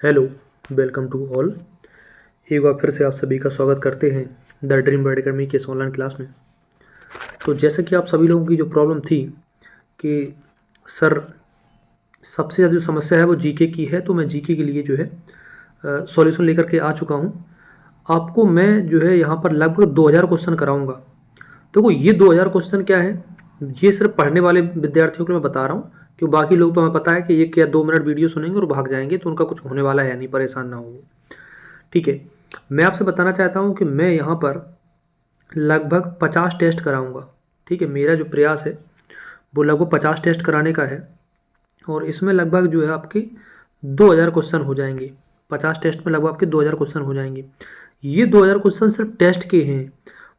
Hello, welcome to all. एक बार फिर से आप सभी का स्वागत करते हैं द ड्रीम वर्ल्ड अकेडमी के इस ऑनलाइन क्लास में। तो जैसे कि आप सभी लोगों की जो प्रॉब्लम थी कि सर सबसे ज़्यादा जो समस्या है वो जीके की है, तो मैं जीके के लिए जो है सॉल्यूशन लेकर के आ चुका हूँ। आपको मैं जो है यहाँ पर लगभग 2000 क्वेश्चन कराऊँगा। देखो ये 2000 क्वेश्चन क्या है, ये सिर्फ पढ़ने वाले विद्यार्थियों के लिए मैं बता रहा हूँ, क्योंकि बाकी लोग तो हमें पता है कि 1 या 2 मिनट वीडियो सुनेंगे और भाग जाएंगे, तो उनका कुछ होने वाला है नहीं, परेशान ना हो। ठीक है, मैं आपसे बताना चाहता हूँ कि मैं यहाँ पर लगभग 50 टेस्ट कराऊँगा। ठीक है, मेरा जो प्रयास है वो लगभग 50 टेस्ट कराने का है, और इसमें लगभग जो है आपके 2000 क्वेश्चन हो जाएंगे। 50 टेस्ट में लगभग आपके 2000 क्वेश्चन हो जाएंगे। ये 2000 क्वेश्चन सिर्फ टेस्ट के हैं।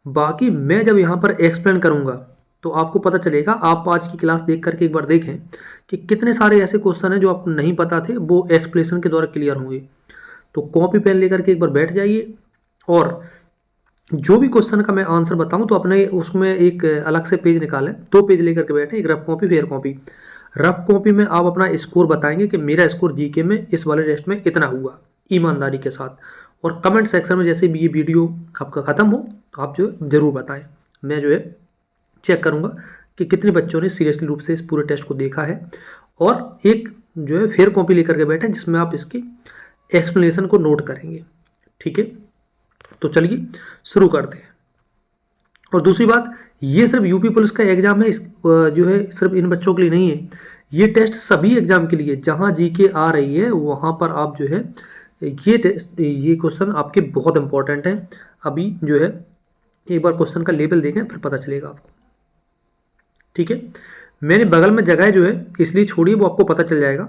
बाकी मैं जब यहाँ पर एक्सप्लेन करूँगा तो आपको पता चलेगा। आप आज की क्लास देख करके एक बार देखें कि कितने सारे ऐसे क्वेश्चन हैं जो आपको नहीं पता थे, वो एक्सप्लेनेशन के द्वारा क्लियर होंगे। तो कॉपी पेन लेकर के एक बार बैठ जाइए, और जो भी क्वेश्चन का मैं आंसर बताऊं तो अपने उसमें एक अलग से पेज निकालें, 2 पेज लेकर के बैठे, एक रफ कॉपी फिर कॉपी। रफ कॉपी में आप अपना स्कोर बताएंगे कि मेरा स्कोर जीके में इस वाले टेस्ट में इतना हुआ, ईमानदारी के साथ। और कमेंट सेक्शन में जैसे भी ये वीडियो आपका ख़त्म हो तो आप जो है ज़रूर बताएं। मैं जो है चेक करूँगा कि कितने बच्चों ने सीरियसली रूप से इस पूरे टेस्ट को देखा है, और एक जो है फेयर कॉपी लेकर के बैठें जिसमें आप इसकी एक्सप्लेनेशन को नोट करेंगे। ठीक है, तो चलिए शुरू करते हैं। और दूसरी बात, ये सिर्फ यूपी पुलिस का एग्जाम है, जो है सिर्फ इन बच्चों के लिए नहीं है। ये टेस्ट सभी एग्जाम के लिए, जहां जीके आ रही है वहां पर आप जो है ये क्वेश्चन आपके बहुत इंपॉर्टेंट हैं। अभी जो है एक बार क्वेश्चन का लेवल देखें, फिर पता चलेगा आपको। ठीक है, मैंने बगल में जगह जो है इसलिए छोड़ी, वो आपको पता चल जाएगा।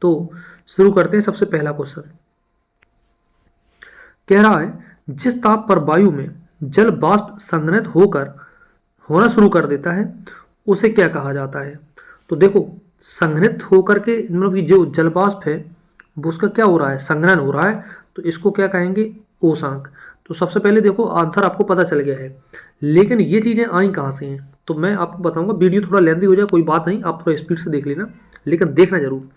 तो शुरू करते हैं। सबसे पहला क्वेश्चन कह रहा है, जिस ताप पर वायु में जल वाष्प संघनित होकर होना शुरू कर देता है उसे क्या कहा जाता है। तो देखो, संघनित होकर के मतलब कि जो जल वाष्प है वो उसका क्या हो रहा है, संघनन हो रहा है, तो इसको क्या कहेंगे, ओसांक। तो सबसे पहले देखो आंसर आपको पता चल गया है, लेकिन ये चीज़ें आई कहाँ से हैं तो मैं आपको बताऊंगा। वीडियो थोड़ा लेंथी हो जाए कोई बात नहीं, आप थोड़ा स्पीड से देख लेना, लेकिन देखना जरूर।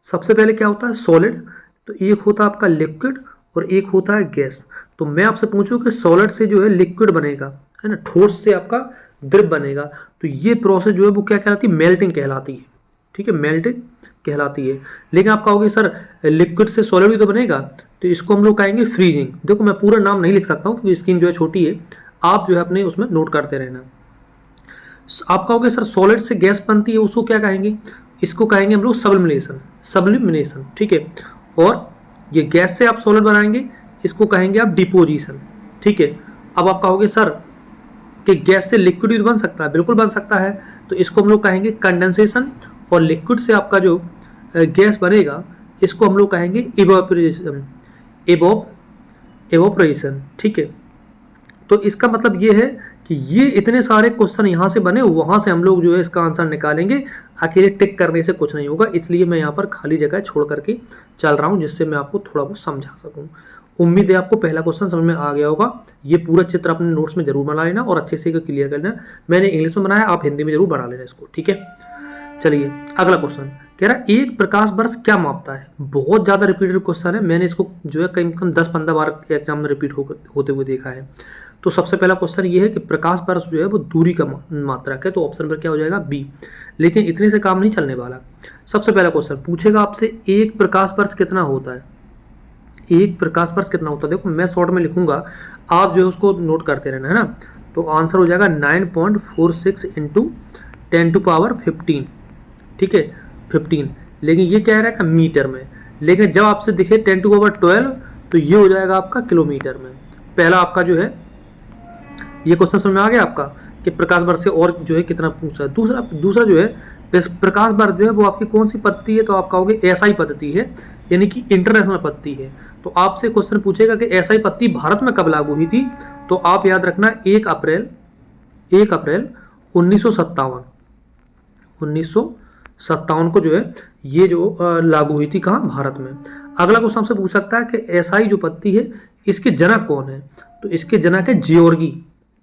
सबसे पहले क्या होता है, सॉलिड। तो एक होता है आपका लिक्विड और एक होता है गैस। तो मैं आपसे पूछूं कि सॉलिड से जो है लिक्विड बनेगा, है ना, ठोस से आपका द्रव बनेगा, तो ये प्रोसेस जो है वो क्या कहलाती है, मेल्टिंग कहलाती है। ठीक है, मेल्टिंग कहलाती है। लेकिन आप कहोगे सर लिक्विड से सॉलिड भी तो बनेगा, तो इसको हम लोग कहेंगे फ्रीजिंग। देखो मैं पूरा नाम नहीं लिख सकता हूँ क्योंकि स्क्रीन जो है छोटी है, आप जो है अपने उसमें नोट करते रहना। आप कहोगे सर सॉलिड से गैस बनती है, उसको क्या कहेंगे, इसको कहेंगे हम लोग सब्लिमिनेशन। सब्लिमिनेशन, ठीक है। और ये गैस से आप सॉलिड बनाएंगे, इसको कहेंगे आप डिपोजिशन। ठीक है, अब आप कहोगे सर कि गैस से लिक्विड भी बन सकता है, बिल्कुल बन सकता है, तो इसको हम लोग कहेंगे कंडेंसेशन। और लिक्विड से आपका जो गैस बनेगा इसको हम लोग कहेंगे इवोपरेशन। एवोपरेशन, ठीक है। तो इसका मतलब ये है कि ये इतने सारे क्वेश्चन यहाँ से बने, वहाँ से हम लोग जो है इसका आंसर निकालेंगे। अकेले टिक करने से कुछ नहीं होगा, इसलिए मैं यहाँ पर खाली जगह छोड़ करके चल रहा हूँ, जिससे मैं आपको थोड़ा बहुत समझा सकूँ। उम्मीद है आपको पहला क्वेश्चन समझ में आ गया होगा। ये पूरा चित्र अपने नोट्स में जरूर बना लेना और अच्छे से क्लियर कर लेना। मैंने इंग्लिश में बनाया, आप हिंदी में जरूर बना लेना इसको। ठीक है, चलिए अगला क्वेश्चन कह रहा है, एक प्रकाश वर्ष क्या मापता है। बहुत ज़्यादा रिपीटेड क्वेश्चन है, मैंने इसको जो है कम से कम 10-15 बार एग्जाम में रिपीट होते हुए देखा है। तो सबसे पहला क्वेश्चन ये है कि प्रकाश वर्ष जो है वो दूरी का मात्रक है, तो ऑप्शन पर क्या हो जाएगा, बी। लेकिन इतने से काम नहीं चलने वाला। सबसे पहला क्वेश्चन पूछेगा आपसे, एक प्रकाश वर्ष कितना होता है। एक प्रकाश वर्ष कितना होता है, देखो मैं शॉर्ट में लिखूंगा, आप जो है उसको नोट करते रहना, है ना। तो आंसर हो जाएगा 9.46 इंटू 10⁻15। ठीक है, 15। लेकिन ये क्या है मीटर में, लेकिन जब आपसे दिखे 10⁻12 तो ये हो जाएगा आपका किलोमीटर में। पहला आपका जो है ये क्वेश्चन समझ में आ गया आपका कि प्रकाश वर्ष से और जो है कितना पूछा है। दूसरा जो है प्रकाश वर्ष जो है वो आपकी कौन सी पद्धति है, तो आप कहोगे एसआई पद्धति है, यानी कि इंटरनेशनल पद्धति है। तो आपसे क्वेश्चन पूछेगा कि एसआई पद्धति भारत में कब लागू हुई थी, तो आप याद रखना 1 अप्रैल 1957। 1957 को जो है ये जो लागू हुई थी, कहाँ, भारत में। अगला क्वेश्चन आपसे पूछ सकता है कि एसआई जो पद्धति है इसके जनक कौन है, तो इसके जनक है जियोर्गी।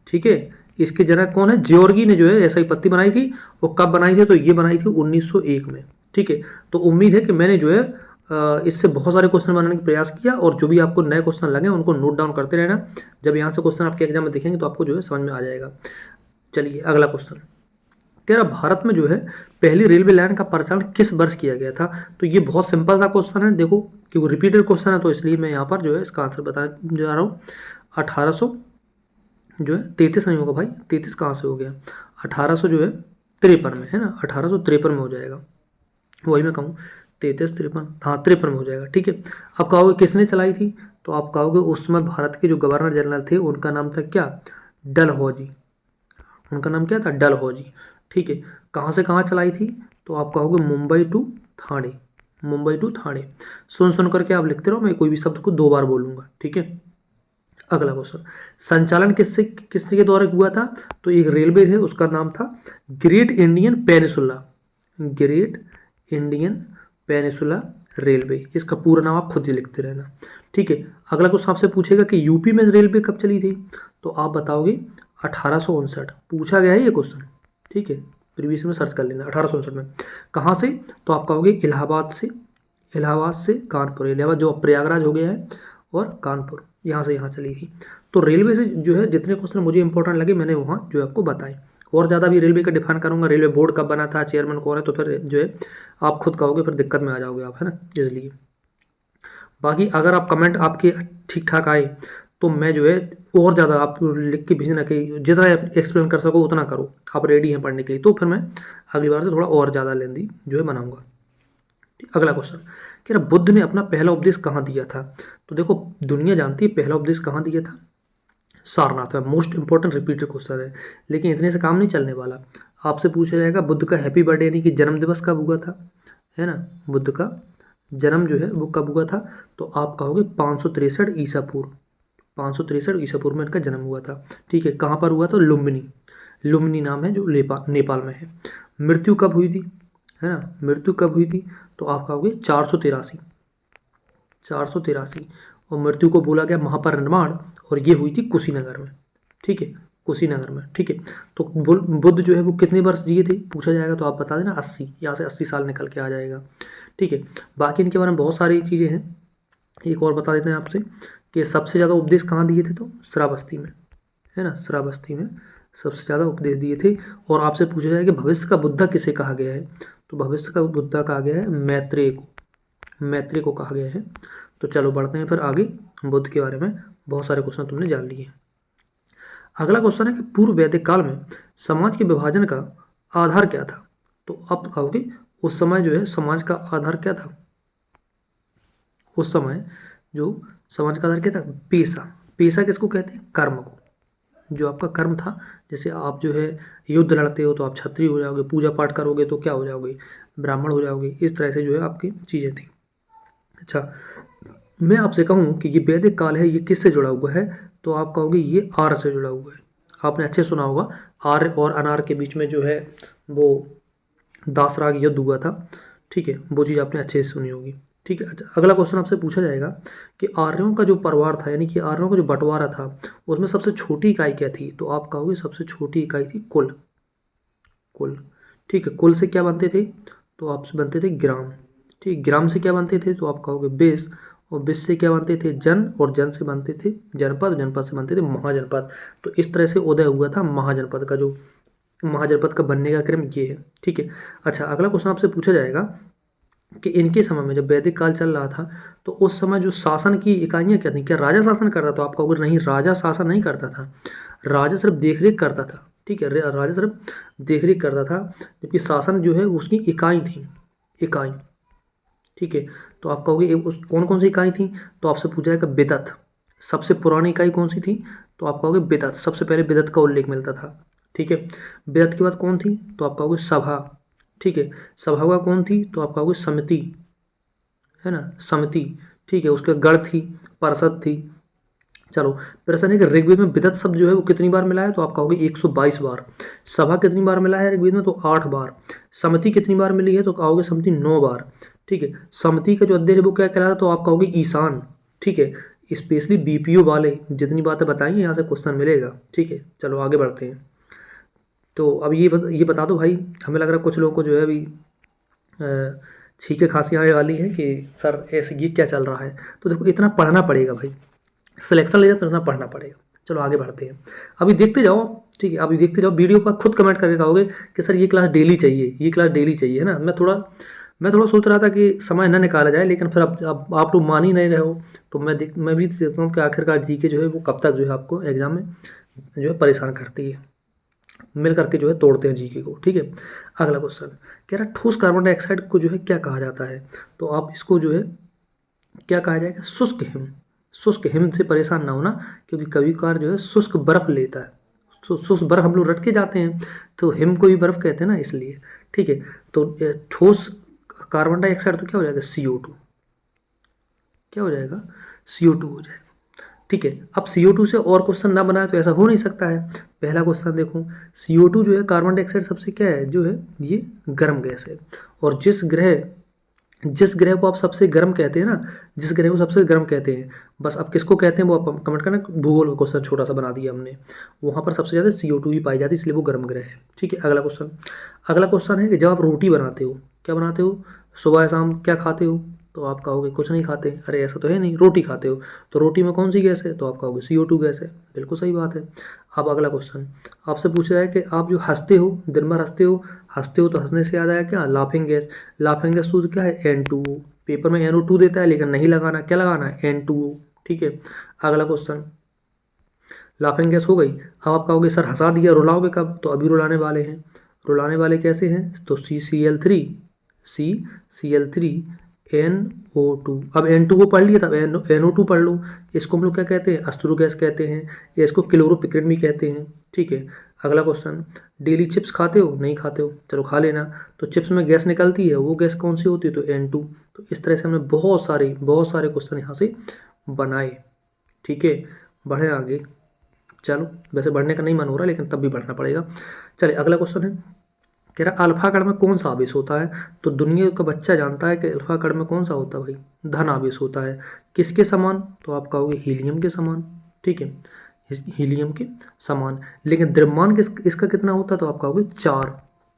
ठीक है, इसके जनक कौन है, जियोर्गी ने जो है एसआई पद्धति बनाई थी। वो कब बनाई थी, तो ये बनाई थी 1901 में। ठीक है, तो उम्मीद है कि मैंने जो है इससे बहुत सारे क्वेश्चन बनाने का प्रयास किया, और जो भी आपको नए क्वेश्चन लगे उनको नोट डाउन करते रहना। जब यहाँ से क्वेश्चन आपके एग्जाम में दिखेंगे तो आपको जो है समझ में आ जाएगा। चलिए अगला क्वेश्चन कह रहा, भारत में जो है पहली रेलवे लाइन का परिचालन किस वर्ष किया गया था? तो ये बहुत सिंपल सा क्वेश्चन है, देखो कि वो रिपीटेड क्वेश्चन है तो इसलिए मैं यहाँ पर जो है इसका आंसर बताने जा रहा हूँ। 1800 जो है 33 नहीं होगा भाई, 33 कहाँ से हो गया, 1800 जो है 53 में है ना, 1853 में हो जाएगा, वही मैं कहूँ 33 53, हाँ 53 में हो जाएगा। ठीक है, अब कहोगे किसने चलाई थी, तो आप कहोगे उस समय भारत के जो गवर्नर जनरल थे उनका नाम था क्या, डलहौजी, उनका नाम क्या था, डलहौजी। ठीक है, कहाँ से कहाँ चलाई थी, तो आप कहोगे मुंबई टू ठाणे, मुंबई टू ठाणे। सुन सुन करके आप लिखते रहो, मैं कोई भी शब्द को 2 बार बोलूँगा। ठीक है, अगला क्वेश्चन, संचालन किसके द्वारा हुआ था, तो एक रेलवे है उसका नाम था great Indian peninsula, great Indian peninsula railway, इसका पूरा नाम आप खुद ही लिखते रहना। ठीक है, अगला क्वेश्चन आपसे पूछेगा कि यूपी में रेलवे कब चली थी, तो आप बताओगे 1859, पूछा गया है ये क्वेश्चन। ठीक है, प्रीवियस में सर्च कर लेना, 1859 में। कहाँ से, तो आप कहोगे इलाहाबाद से, इलाहाबाद से कानपुर, इलाहाबाद जो प्रयागराज हो गया है, और कानपुर, यहाँ से यहाँ चली थी। तो रेलवे से जो है जितने क्वेश्चन मुझे इंपॉर्टेंट लगे मैंने वहाँ जो आपको बताए, और ज़्यादा भी रेलवे का डिफाइन करूँगा, रेलवे बोर्ड कब बना था, चेयरमैन कौन है, तो फिर जो है आप खुद कहोगे, फिर दिक्कत में आ जाओगे आप, है ना, इसलिए। बाकी अगर आप कमेंट आपके ठीक ठाक आए तो मैं जो है और ज़्यादा आप लिख के भेजना कि जितना एक्सप्लेन कर सको उतना करो, आप रेडी हैं पढ़ने के लिए, तो फिर मैं अगली बार से थोड़ा और ज़्यादा लेंदी जो है बनाऊँगा। अगला क्वेश्चन कह रहा, बुद्ध ने अपना पहला उपदेश कहाँ दिया था, तो देखो दुनिया जानती है पहला उपदेश कहाँ दिया था, सारनाथ में। मोस्ट इंपॉर्टेंट रिपीटेड क्वेश्चन है, लेकिन इतने से काम नहीं चलने वाला। आपसे पूछा जाएगा बुद्ध का हैप्पी बर्थडे यानी कि जन्म दिवस कब हुआ था, है ना, बुद्ध का जन्म जो है वो कब हुआ था, तो आप कहोगे 563 ईसा पूर्व, 563 ईसा पूर्व में इनका जन्म हुआ था। ठीक है, कहाँ पर हुआ था, लुम्बिनी, लुम्बिनी नाम है जो नेपाल में है। मृत्यु कब हुई थी, है ना, मृत्यु कब हुई थी, तो आप कहोगे 483, 483, और मृत्यु को बोला गया महापरिनिर्वाण, और ये हुई थी कुशीनगर में। ठीक है, कुशीनगर में। ठीक है, तो बुद्ध जो है वो कितने वर्ष जिए थे पूछा जाएगा, तो आप बता देना 80, यहाँ से 80 साल निकल के आ जाएगा। ठीक है, बाकी इनके बारे में बहुत सारी चीज़ें हैं, एक और बता देते हैं आपसे कि सबसे ज़्यादा उपदेश कहाँ दिए थे, तो श्रावस्ती में, है ना, श्रावस्ती में सबसे ज़्यादा उपदेश दिए थे। और आपसे पूछा जाए कि भविष्य का बुद्धा किसे कहा गया है, तो भविष्य का बुद्धा कहा गया है मैत्रेय को, मैत्रेय को कहा गया है। तो चलो बढ़ते हैं फिर आगे, बुद्ध के बारे में बहुत सारे क्वेश्चन तुमने जान लिए हैं। अगला क्वेश्चन है कि पूर्व वैदिक काल में समाज के विभाजन का आधार क्या था, तो आप कहोगे उस समय जो है समाज का आधार क्या था, उस समय जो समाज का आधार क्या था, पेशा, पेशा किसको कहते हैं, कर्म को, जो आपका कर्म था, जैसे आप जो है युद्ध लड़ते हो तो आप क्षत्रिय हो जाओगे, पूजा पाठ करोगे तो क्या हो जाओगे, ब्राह्मण हो जाओगे, इस तरह से जो है आपकी चीज़ें थी। अच्छा, मैं आपसे कहूँ कि ये वैदिक काल है, ये किससे जुड़ा हुआ है, तो आप कहोगे ये आर्य से जुड़ा हुआ है। आपने अच्छे सुना होगा, आर्य और अनार्य के बीच में जो है वो दासराग युद्ध हुआ था। ठीक है, वो चीज़ आपने अच्छे से सुनी होगी। ठीक है, अच्छा अगला क्वेश्चन आपसे पूछा जाएगा कि आर्यों का जो परिवार था, यानी कि आर्यों का जो बंटवारा था, उसमें सबसे छोटी इकाई क्या थी, तो आप कहोगे सबसे छोटी इकाई थी कुल, कुल। ठीक है, कुल से क्या बनते थे, तो आपसे बनते थे ग्राम। ठीक, ग्राम से क्या बनते थे, तो आप कहोगे बेस, और बेस से क्या बनते थे जन, और जन से बनते थे जनपद, जनपद से बनते थे महाजनपद। तो इस तरह से उदय हुआ था महाजनपद का, जो महाजनपद का बनने का क्रम ये है। ठीक है, अच्छा अगला क्वेश्चन आपसे पूछा जाएगा कि इनके समय में जब वैदिक काल चल रहा था तो उस समय जो शासन की इकाइयाँ क्या थी, क्या राजा शासन करता था, तो आप कहोगे नहीं, राजा शासन नहीं करता था, राजा सिर्फ देखरेख करता था। ठीक है, राजा सिर्फ देखरेख करता था, जबकि शासन जो है उसकी इकाई थी, इकाई। ठीक है, तो आप कहोगे उस कौन कौन सी इकाई थी, तो आपसे पूछा जाएगा बिदत, सबसे पुरानी इकाई कौन सी थी, तो आप कहोगे बिदत, सबसे पहले बिदत का उल्लेख मिलता था। ठीक है, बिदत के बाद कौन थी, तो आप कहोगे सभा। ठीक है, सभा का कौन थी, तो आप कहोगे समिति, है ना, समिति। ठीक है, उसके गढ़ थी, पार्षद थी। चलो प्रश्न है कि ऋग्वेद में बिदत शब्द जो है वो कितनी बार मिला है, तो आप कहोगे 122 बार। सभा कितनी बार मिला है ऋग्वेद में, तो 8 बार। समिति कितनी बार मिली है, तो कहोगे समिति 9 बार। ठीक है, समिति का जो अध्यक्ष है वो क्या कहलाता है, तो आप कहोगे ईशान। ठीक है, स्पेशली बीपीओ वाले जितनी बातें बताएंगे यहाँ से क्वेश्चन मिलेगा। ठीक है, चलो आगे बढ़ते हैं। तो अब ये बता दो भाई, हमें लग रहा है कुछ लोगों को जो है अभी छींके खांसी आने वाली है कि सर ऐसे ये क्या चल रहा है। तो देखो इतना पढ़ना पड़ेगा भाई, सिलेक्शन ले जाए तो इतना पढ़ना पड़ेगा। चलो आगे बढ़ते हैं, अभी देखते जाओ, ठीक है, अभी देखते जाओ, वीडियो पर खुद कमेंट करके कहोगे कि सर ये क्लास डेली चाहिए, ये क्लास डेली चाहिए, है ना। मैं थोड़ा सोच रहा था कि समय न निकाला जाए, लेकिन फिर अब आप लोग मान ही नहीं रहे हो, तो मैं भी देखता हूँ कि आखिरकार जीके जो है वो कब तक जो है आपको एग्जाम में जो है परेशान करती है। मिल करके जो है तोड़ते हैं जीके को, ठीक है। अगला क्वेश्चन कह रहा है ठोस कार्बन डाइऑक्साइड को जो है क्या कहा जाता है। तो आप इसको जो है क्या कहा जाएगा, शुष्क हिम। शुष्क हिम से परेशान ना होना, क्योंकि कभी कभार जो है शुष्क बर्फ लेता है, शुष्क बर्फ हम लोग रट के जाते हैं, तो हिम को भी बर्फ कहते हैं ना, इसलिए, ठीक है। तो ठोस कार्बन डाइऑक्साइड तो क्या हो जाएगा, CO2, क्या हो जाएगा, CO2 हो जाएगा, ठीक है। अब CO2 से और क्वेश्चन ना बनाए तो ऐसा हो नहीं सकता है। पहला क्वेश्चन देखो, CO2 जो है कार्बन डाइऑक्साइड सबसे क्या है, जो है ये गर्म गैस है। और जिस ग्रह को आप सबसे गर्म कहते हैं ना, जिस ग्रह को सबसे गर्म कहते हैं, बस अब किसको कहते हैं वो आप कमेंट करना। भूगोल का क्वेश्चन छोटा सा बना दिया हमने, वहाँ पर सबसे ज़्यादा CO2 ही पाई जाती है, इसलिए वो गर्म ग्रह है, ठीक है। अगला क्वेश्चन है कि जब आप रोटी बनाते हो, क्या बनाते हो, सुबह शाम क्या खाते हो, तो आप कहोगे कुछ नहीं खाते, अरे ऐसा तो है नहीं, रोटी खाते हो, तो रोटी में कौन सी गैस है, तो आप कहोगे CO2 गैस है, बिल्कुल सही बात है। अब अगला क्वेश्चन आपसे पूछा जाए कि आप जो हंसते हो, दिन भर हंसते हो तो हंसने से याद आया क्या, लाफिंग गैस। लाफिंग गैस सूत्र क्या है, N2O। पेपर में NO2 देता है, लेकिन नहीं लगाना, क्या लगाना है, N2O, ठीक है। अगला क्वेश्चन, लाफिंग गैस हो गई। अब आप कहोगे सर हंसा दिया, रुलाओगे कब, तो अभी रुलाने वाले हैं। रुलाने वाले कैसे हैं, तो CCl3 NO2। अब N2 को पढ़ लिया, तब NO2 पढ़ लो। इसको हम लोग क्या कहते हैं, अश्रु गैस कहते हैं, या इसको क्लोरोपिक्रिन भी कहते हैं, ठीक है। अगला क्वेश्चन, डेली चिप्स खाते हो, नहीं खाते हो, चलो खा लेना। तो चिप्स में गैस निकलती है, वो गैस कौन सी होती है, तो N2। तो इस तरह से हमने बहुत सारे क्वेश्चन यहाँ से बनाए, ठीक है। बढ़े आगे, चलो वैसे बढ़ने का नहीं मन हो रहा, लेकिन तब भी बढ़ना पड़ेगा। चलिए अगला क्वेश्चन है, कह रहा अल्फा कण में कौन सा आवेश होता है। तो दुनिया का बच्चा जानता है कि अल्फा कण में कौन सा होता है भाई, धन आवेश होता है। किसके समान, तो आप कहोगे हीलियम के समान, ठीक है, हीलियम के समान। लेकिन द्रव्यमान इसका कितना होता है, तो आप कहोगे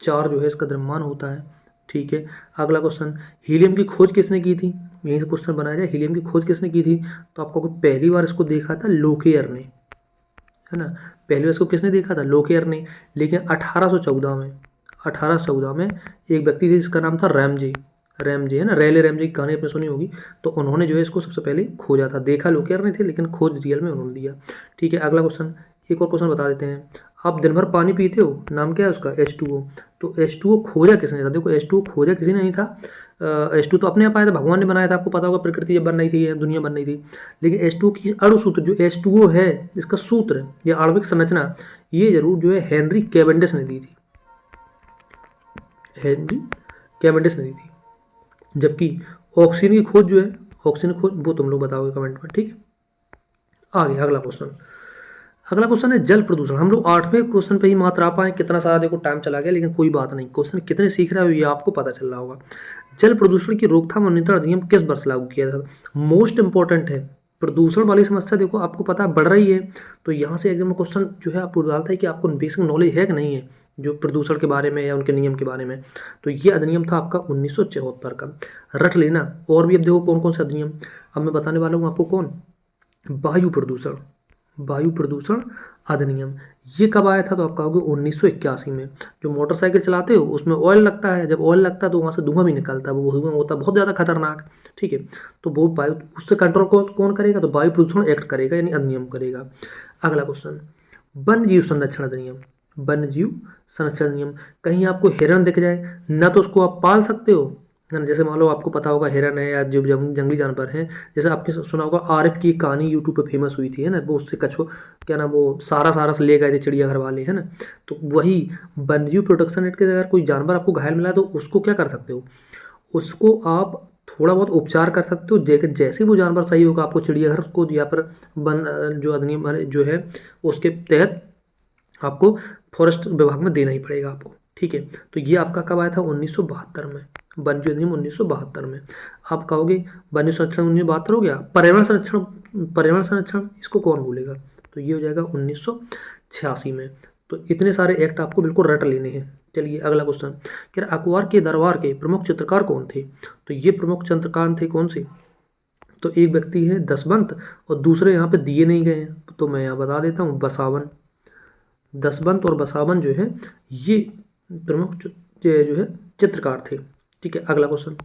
4 जो है इसका द्रव्यमान होता है, ठीक है। अगला क्वेश्चन, हीलियम की खोज किसने की थी, यहीं से क्वेश्चन बनाया जाए, हीलियम की खोज किसने की थी, तो आप कहोगे पहली बार इसको देखा था लोकेयर ने, है ना। पहली बार इसको किसने देखा था, लोकेयर ने। लेकिन 1814 में एक व्यक्ति थे जिसका नाम था रैमजे, है ना, रेले रैमजे की कहानी आपने सुनी होगी। तो उन्होंने जो है इसको सबसे पहले खोजा था, देखा लोकेयर ने थे, लेकिन खोज रियल में उन्होंने दिया, ठीक है। अगला क्वेश्चन, एक और क्वेश्चन बता देते हैं। आप दिन भर पानी पीते हो, नाम क्या है उसका, H2O। तो H2O खोजा किसने था, देखो H2O खोजा किसी ने नहीं था। H2 तो अपने आप आया था, भगवान ने बनाया था, आपको पता होगा, प्रकृति जब बन रही थी, दुनिया बन रही थी। लेकिन H2O की अणु सूत्र जो H2O है, इसका सूत्र या आणविक संरचना, ये जरूर जो है हेनरी कैवेंडिश ने दी थी, हेनरी कैवेंडिश ने दी थी। जबकि ऑक्सीजन की खोज जो है, ऑक्सीजन की खोज वो तुम लोग बताओगे कमेंट में, ठीक है। आगे अगला क्वेश्चन है जल प्रदूषण। हम लोग 8वें क्वेश्चन पे ही मात्र आ पाए, कितना सारा देखो टाइम चला गया, लेकिन कोई बात नहीं, क्वेश्चन कितने सीख रहे हो ये आपको पता चल रहा होगा। जल प्रदूषण की रोकथाम और नियंत्रण अधिनियम किस वर्ष लागू किया था। मोस्ट इंपॉर्टेंट है, प्रदूषण वाली समस्या देखो आपको पता है बढ़ रही है, तो यहाँ से एग्जाम में क्वेश्चन जो है आपको डालता है कि आपको बेसिक नॉलेज है कि नहीं है जो प्रदूषण के बारे में या उनके नियम के बारे में। तो ये अधिनियम था आपका 1974 का, रट लेना। और भी अब देखो कौन कौन सा अधिनियम, अब मैं बताने वाला हूँ आपको, कौन, वायु प्रदूषण अधिनियम। ये कब आया था, तो आप कहोगे 1981 में। जो मोटरसाइकिल चलाते हो उसमें ऑयल लगता है, जब ऑयल लगता है तो वहाँ से धुआं भी निकलता है, वो धुआं होता है बहुत ज़्यादा खतरनाक, ठीक है। तो वो वायु, उससे कंट्रोल कौन करेगा, तो वायु प्रदूषण एक्ट करेगा, यानी अधिनियम करेगा। अगला क्वेश्चन, वन्य जीव संरक्षण अधिनियम। वन्य जीव संरक्षण अधिनियम, कहीं आपको हिरण दिख जाए ना, तो उसको आप पाल सकते हो, जैसे मान लो आपको पता होगा हिरन है या जो जंगली जानवर हैं, जैसे आपने सुना होगा आरिफ की एक कहानी यूट्यूब पे फेमस हुई थी, है ना, वो उससे कछुआ, क्या नाम, वो सारा से ले गए थे चिड़ियाघर वाले, है ना। तो वही वन्यजीव प्रोटेक्शन एक्ट के अगर कोई जानवर आपको घायल मिला तो उसको क्या कर सकते हो, उसको आप थोड़ा बहुत उपचार कर सकते हो, जैसे वो जानवर सही होगा आपको चिड़ियाघर को या फिर वन जो अधिनियम जो है उसके तहत आपको फॉरेस्ट विभाग में देना ही पड़ेगा आपको, ठीक है। तो ये आपका कब आया था, 1972 में, वन्य अधिनियम 1972 में। आप कहोगे वन्य संरक्षण 1972 हो गया, पर्यावरण संरक्षण इसको कौन भूलेगा, तो ये हो जाएगा 1986 में। तो इतने सारे एक्ट आपको बिल्कुल रट लेने हैं। चलिए अगला क्वेश्चन, कह रहा अकबर के दरबार के प्रमुख चित्रकार कौन थे? तो ये प्रमुख चित्रकार थे कौन से? तो एक व्यक्ति है दसवंत और दूसरे यहाँ पे दिए नहीं गए हैं, तो मैं यहाँ बता देता हूँ बसावन। दसवंत और बसावन जो है ये प्रमुख जो है चित्रकार थे। ठीक है, अगला क्वेश्चन,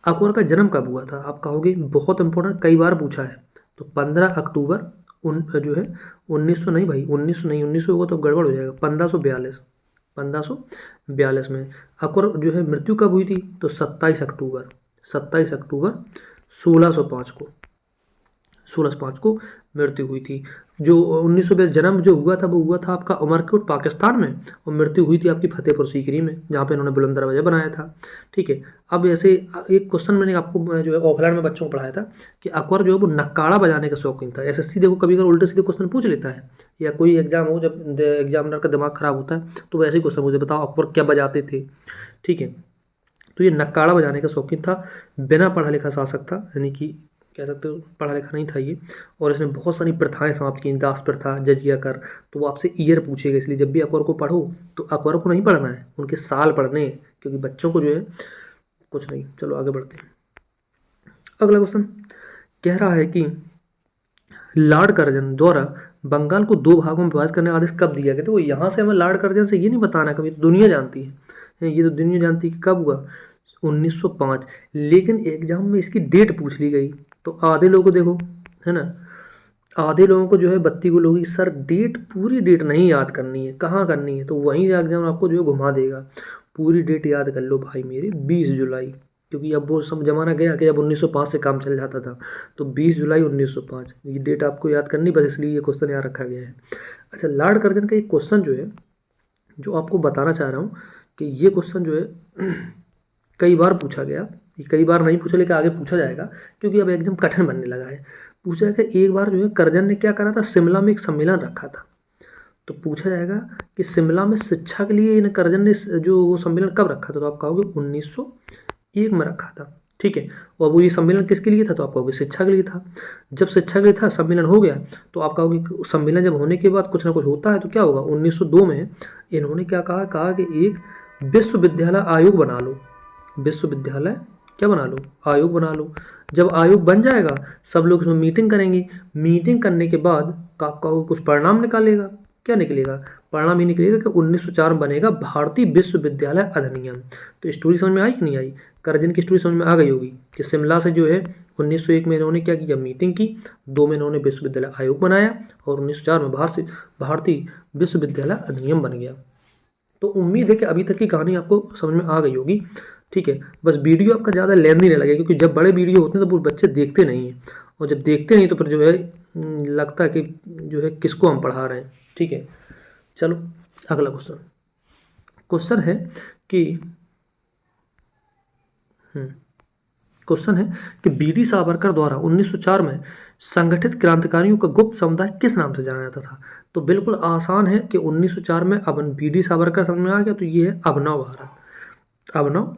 अकबर का जन्म कब हुआ था? आप कहोगे बहुत इंपॉर्टेंट, कई बार पूछा है। तो 15 अक्टूबर जो है 1900 नहीं भाई, 1900 नहीं, 1900 होगा तो गड़बड़ हो जाएगा, 1542, 1542 में। अकबर जो है मृत्यु कब हुई थी? तो 27 अक्टूबर, 27 अक्टूबर 1605 को, 1605 को मृत्यु हुई थी। जो 1900 जन्म जो हुआ था वो हुआ था आपका उमरकोट पाकिस्तान में, और मृत्यु हुई थी आपकी फतेहपुर सीकरी में, जहाँ पे इन्होंने बुलंद दरवाजा बनाया था। ठीक है, अब ऐसे एक क्वेश्चन मैंने आपको जो है ऑफलाइन में बच्चों को पढ़ाया था कि अकबर जो है वो नक्काड़ा बजाने का शौकीन था। एसएससी देखो कभी कभी उल्टे सीधे क्वेश्चन पूछ लेता है, या कोई एग्जाम हो जब एग्जामिनर का दिमाग खराब होता है तो वैसे ही क्वेश्चन मुझे बताओ अकबर क्या बजाते थे। ठीक है, तो ये नक्काड़ा बजाने का शौकीन था, बिना पढ़ा लिखा शासक था, यानी कि कह सकते हो पढ़ा लिखा नहीं था ये। और इसने बहुत सारी प्रथाएं समाप्त की, दास प्रथा, जजिया कर। तो वो आपसे ईयर पूछेगा, इसलिए जब भी अकबर को पढ़ो तो अकबर को नहीं पढ़ना है, उनके साल पढ़ने हैं, क्योंकि बच्चों को जो है कुछ नहीं। चलो आगे बढ़ते हैं। अगला क्वेश्चन कह रहा है कि लॉर्ड कर्जन द्वारा बंगाल को 2 भागों में विभाजित करने का आदेश कब दिया गया? तो यहाँ से हमें लॉर्ड कर्जन से ये नहीं बताना कभी, तो दुनिया जानती है, ये तो दुनिया जानती है कि कब हुआ, 1905। लेकिन एग्जाम में इसकी डेट पूछ ली गई, तो आधे लोगों को देखो, है ना, आधे लोगों को जो है बत्ती को लोगी सर डेट, पूरी डेट नहीं याद करनी है, कहाँ करनी है, तो वहीं एग्जाम आपको जो है घुमा देगा। पूरी डेट याद कर लो भाई मेरे, 20 जुलाई, क्योंकि अब वो सब जमाना गया कि जब 1905 से काम चल जाता था, तो 20 जुलाई 1905 ये डेट आपको याद करनी, बस इसलिए ये क्वेश्चन यहाँ रखा गया है। अच्छा, लॉर्ड कर्जन का एक क्वेश्चन जो है, जो आपको बताना चाह रहा हूँ कि ये क्वेश्चन जो है कई बार पूछा गया, ये कई बार नहीं पूछा लेकिन आगे पूछा जाएगा, क्योंकि अब एकदम कठिन बनने लगा है। पूछा जाएगा एक बार जो है कर्जन ने क्या करा था, शिमला में एक सम्मेलन रखा था। तो पूछा जाएगा कि शिमला में शिक्षा के लिए इन कर्जन ने जो वो सम्मेलन कब रखा था? तो आप कहोगे 1901 में रखा था। ठीक है, और वो ये सम्मेलन किसके लिए था? तो आप कहोगे शिक्षा के लिए था। जब शिक्षा के लिए था, सम्मेलन हो गया, तो आप कहोगे कि सम्मेलन जब होने के बाद कुछ ना कुछ होता है तो क्या होगा? 1902 में इन्होंने क्या कहा कि एक विश्वविद्यालय आयोग बना लो, विश्वविद्यालय क्या बना लो, आयोग बना लो। जब आयोग बन जाएगा सब लोग उसमें मीटिंग करेंगे, मीटिंग करने के बाद आप कहोगे कुछ परिणाम निकालेगा। क्या निकलेगा? परिणाम ये निकलेगा कि 1904 में बनेगा भारतीय विश्वविद्यालय अधिनियम। तो स्टोरी समझ में आई कि नहीं आई? कर्जन की स्टोरी समझ में आ गई होगी कि शिमला से जो है 1901 में इन्होंने क्या किया, मीटिंग की, 2 में इन्होंने विश्वविद्यालय आयोग बनाया, और 1904 में भारतीय विश्वविद्यालय अधिनियम बन गया। तो उम्मीद है कि अभी तक की कहानी आपको समझ में आ गई होगी। ठीक है, बस वीडियो आपका ज़्यादा लेंथी नहीं लगेगा, क्योंकि जब बड़े वीडियो होते हैं तो वो बच्चे देखते नहीं हैं, और जब देखते नहीं तो फिर जो है लगता है कि जो है किसको हम पढ़ा रहे हैं। ठीक है, चलो अगला क्वेश्चन, क्वेश्चन है कि क्वेश्चन है कि बीडी सावरकर द्वारा 1904 में संगठित क्रांतिकारियों का गुप्त समुदाय किस नाम से जाना जाता था? तो बिल्कुल आसान है कि 1904 में अब बीडी सावरकर समझ में आ गया, तो ये है अभिनव भारत, अभिनव